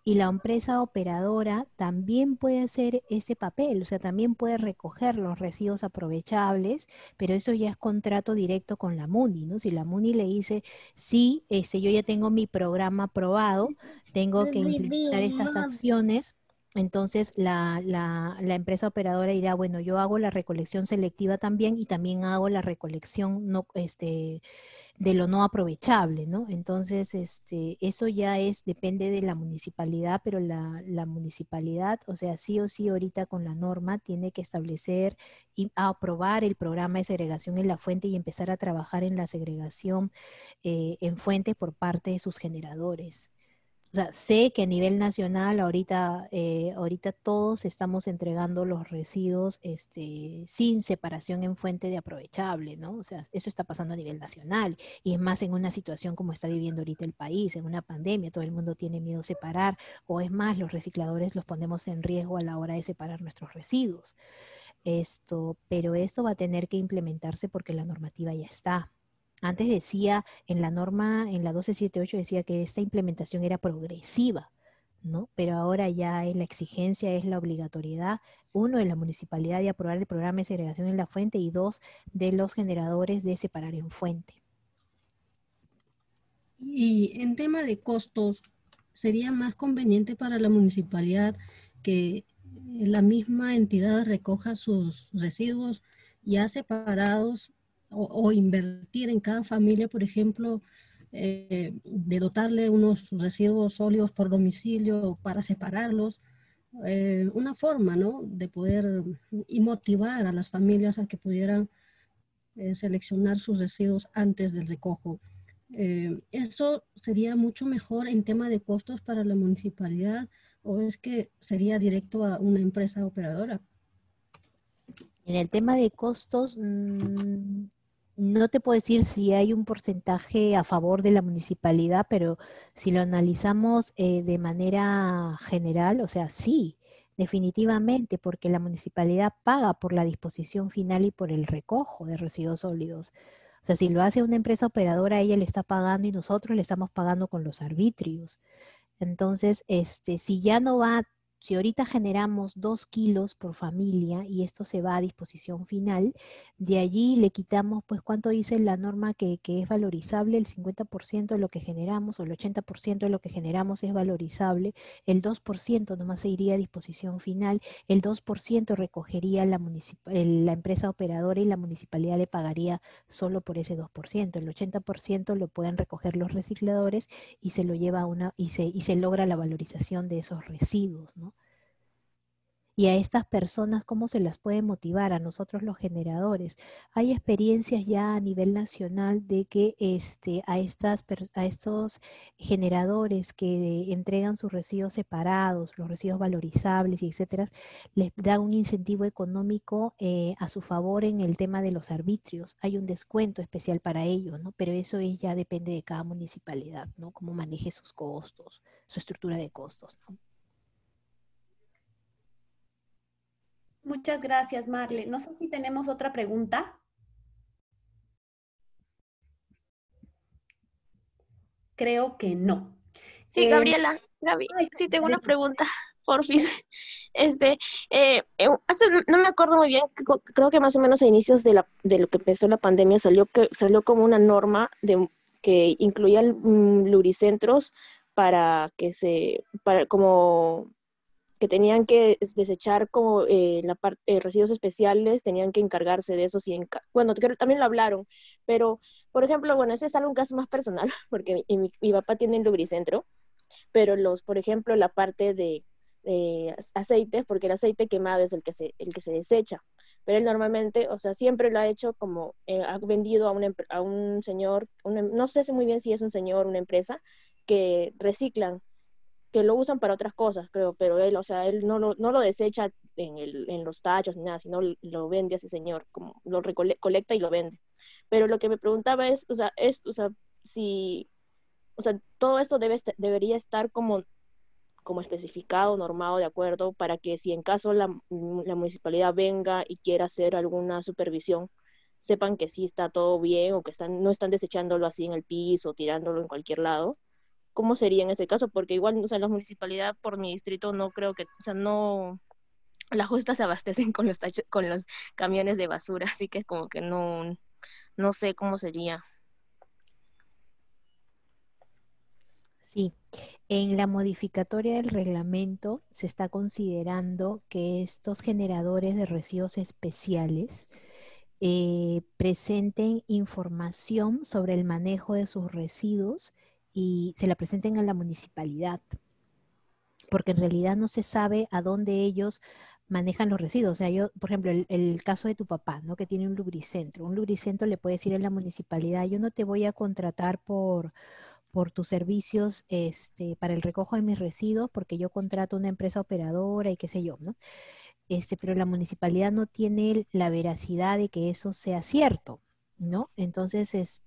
Y la empresa operadora también puede hacer ese papel, o sea, también puede recoger los residuos aprovechables, pero eso ya es contrato directo con la MUNI, ¿no? Si la MUNI le dice, sí, yo ya tengo mi programa aprobado, tengo que implementar estas acciones, entonces la empresa operadora dirá, bueno, yo hago la recolección selectiva también, y también hago la recolección no, de lo no aprovechable, ¿no? Entonces, eso ya depende de la municipalidad, pero la municipalidad, o sea, sí o sí ahorita con la norma tiene que establecer y aprobar el programa de segregación en la fuente y empezar a trabajar en la segregación en fuente por parte de sus generadores. O sea, sé que a nivel nacional ahorita todos estamos entregando los residuos sin separación en fuente de aprovechable, ¿no? O sea, eso está pasando a nivel nacional, y es más en una situación como está viviendo ahorita el país, en una pandemia, todo el mundo tiene miedo de separar, o es más, los recicladores los ponemos en riesgo a la hora de separar nuestros residuos. Pero esto va a tener que implementarse porque la normativa ya está. Antes decía, en la norma, en la 1278 decía que esta implementación era progresiva, ¿no? Pero ahora ya es la exigencia, es la obligatoriedad, uno, de la municipalidad de aprobar el programa de segregación en la fuente, y dos, de los generadores de separar en fuente. Y en tema de costos, ¿sería más conveniente para la municipalidad que la misma entidad recoja sus residuos ya separados o invertir en cada familia, por ejemplo, de dotarle unos residuos sólidos por domicilio para separarlos, una forma, ¿no?, de poder y motivar a las familias a que pudieran seleccionar sus residuos antes del recojo. ¿Eso sería mucho mejor en tema de costos para la municipalidad o es que sería directo a una empresa operadora? En el tema de costos, no te puedo decir si hay un porcentaje a favor de la municipalidad, pero si lo analizamos de manera general, o sea, sí, definitivamente, porque la municipalidad paga por la disposición final y por el recojo de residuos sólidos. O sea, si lo hace una empresa operadora, ella le está pagando y nosotros le estamos pagando con los arbitrios. Entonces, si ya no va, si ahorita generamos 2 kilos por familia y esto se va a disposición final, de allí le quitamos, pues, ¿cuánto dice la norma que es valorizable? El 50% de lo que generamos o el 80% de lo que generamos es valorizable, el 2% nomás se iría a disposición final, el 2% recogería la empresa operadora y la municipalidad le pagaría solo por ese 2%, el 80% lo pueden recoger los recicladores y se lo lleva a y se logra la valorización de esos residuos, ¿no? Y a estas personas, ¿cómo se las puede motivar? A nosotros los generadores. Hay experiencias ya a nivel nacional de que a estos generadores que entregan sus residuos separados, los residuos valorizables y etcétera, les da un incentivo económico a su favor en el tema de los arbitrios. Hay un descuento especial para ellos, ¿no? Pero eso ya depende de cada municipalidad, ¿no? Cómo maneje sus costos, su estructura de costos, ¿no? Muchas gracias, Marle. No sé si tenemos otra pregunta. Creo que no. Sí, Gabriela, Gaby, Ay, sí tengo una Gabriela. pregunta, porfis. No me acuerdo muy bien, creo que más o menos a inicios de lo que empezó la pandemia salió como una norma que incluía lubricentros para como que tenían que desechar como la parte residuos especiales, tenían que encargarse de eso. Bueno, también lo hablaron, pero, por ejemplo, bueno, ese es algo un caso más personal, porque mi papá tiene el lubricentro, pero por ejemplo, la parte de aceites, porque el aceite quemado es el que se desecha, pero él normalmente, o sea, siempre lo ha hecho como, ha vendido a un señor, no sé si muy bien si es un señor, una empresa, que reciclan, que lo usan para otras cosas, creo, pero él, o sea, él no lo desecha en los tachos ni nada, sino lo vende a ese señor, como lo colecta y lo vende. Pero lo que me preguntaba es, o sea, si, o sea, todo esto debería estar como especificado, normado, de acuerdo, para que si en caso la municipalidad venga y quiera hacer alguna supervisión, sepan que sí está todo bien o que no están desechándolo así en el piso, tirándolo en cualquier lado. ¿Cómo sería en ese caso? Porque igual, o sea, la municipalidad por mi distrito no creo que, o sea, no, las justas se abastecen con los camiones de basura, así que como que no sé cómo sería. Sí, en la modificatoria del reglamento se está considerando que estos generadores de residuos especiales presenten información sobre el manejo de sus residuos y se la presenten a la municipalidad, porque en realidad no se sabe a dónde ellos manejan los residuos. O sea, yo, por ejemplo, el caso de tu papá, ¿no? Que tiene un lubricentro. Un lubricentro le puede decir a la municipalidad, yo no te voy a contratar por tus servicios para el recojo de mis residuos, porque yo contrato una empresa operadora y qué sé yo, ¿no? Pero la municipalidad no tiene la veracidad de que eso sea cierto, ¿no? Entonces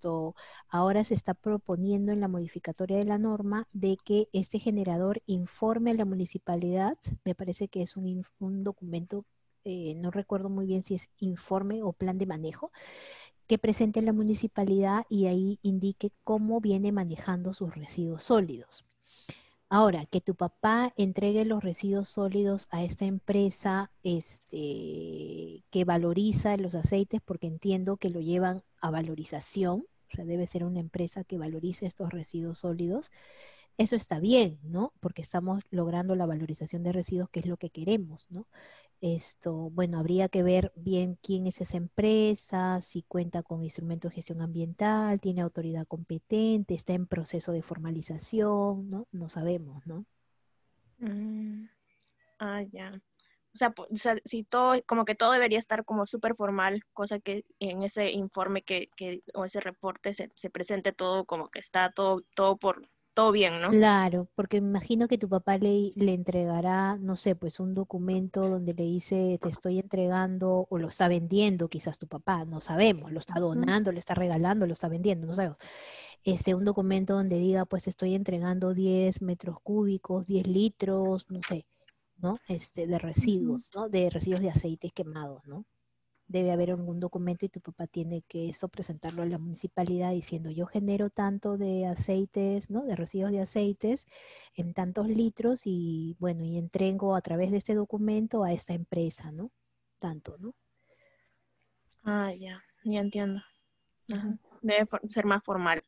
ahora se está proponiendo en la modificatoria de la norma de que este generador informe a la municipalidad, me parece que es un documento, no recuerdo muy bien si es informe o plan de manejo, que presente la municipalidad y ahí indique cómo viene manejando sus residuos sólidos. Ahora, que tu papá entregue los residuos sólidos a esta empresa que valoriza los aceites, porque entiendo que lo llevan a valorización, o sea, debe ser una empresa que valorice estos residuos sólidos. Eso está bien, ¿no? Porque estamos logrando la valorización de residuos, que es lo que queremos, ¿no? bueno, habría que ver bien quién es esa empresa, si cuenta con instrumento de gestión ambiental, tiene autoridad competente, está en proceso de formalización, ¿no? No sabemos, ¿no? Ya. O sea, si todo, como que todo debería estar como súper formal, cosa que en ese informe o ese reporte se presente todo como que está todo bien, ¿no? Claro, porque me imagino que tu papá le entregará, no sé, pues un documento donde le dice, te estoy entregando, o lo está vendiendo quizás tu papá, no sabemos, lo está donando, lo está regalando, lo está vendiendo, no sabemos. Un documento donde diga, pues te estoy entregando 10 metros cúbicos, 10 litros, no sé, ¿no? De residuos, ¿no? De residuos de aceites quemados, ¿no? Debe haber algún documento y tu papá tiene que eso presentarlo a la municipalidad diciendo yo genero tanto de aceites, ¿no? De residuos de aceites en tantos litros y bueno, y entrego a través de este documento a esta empresa, ¿no? Tanto, ¿no? Ya entiendo. Ajá. Debe ser más formal.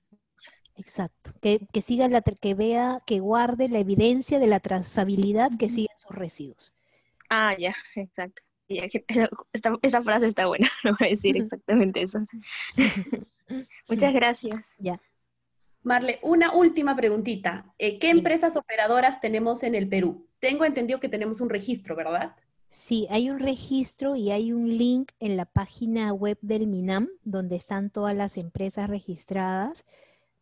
Exacto. Que siga que vea, que guarde la evidencia de la trazabilidad que sigue sus residuos. Ya, exacto. Ya, esa frase está buena, no voy a decir exactamente eso. Muchas gracias. Ya. Marle, una última preguntita. ¿Qué Bien. empresas operadoras tenemos en el Perú? Tengo entendido que tenemos un registro, ¿verdad? Sí, hay un registro y hay un link en la página web del MINAM donde están todas las empresas registradas.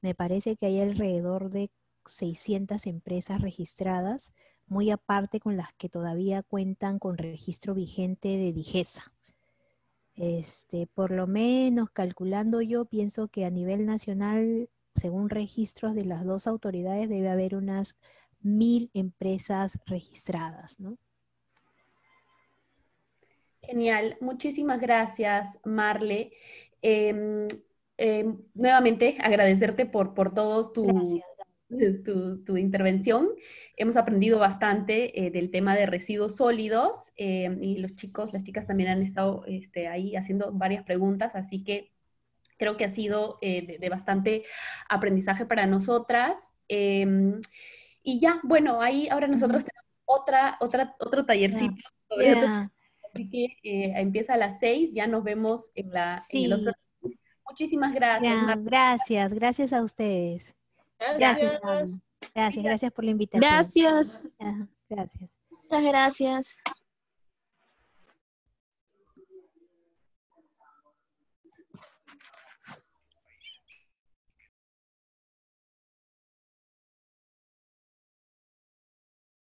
Me parece que hay alrededor de 600 empresas registradas, muy aparte con las que todavía cuentan con registro vigente de DIGESA. Por lo menos calculando yo, pienso que a nivel nacional, según registros de las dos autoridades, debe haber unas 1000 empresas registradas, ¿no? Genial, muchísimas gracias, Marle. Nuevamente agradecerte por todos Gracias. tu intervención. Hemos aprendido bastante del tema de residuos sólidos y los chicos, las chicas también han estado ahí haciendo varias preguntas, así que creo que ha sido de bastante aprendizaje para nosotras. Y ya, bueno, ahí ahora nosotros tenemos otro tallercito sobre otro. Ya. Así que empieza a las 6, ya nos vemos en el otro. Sí, Muchísimas gracias, ya, Marta. gracias a ustedes. Gracias, Gracias. Gaby. Gracias por la invitación. Gracias. Ajá, gracias. Muchas gracias.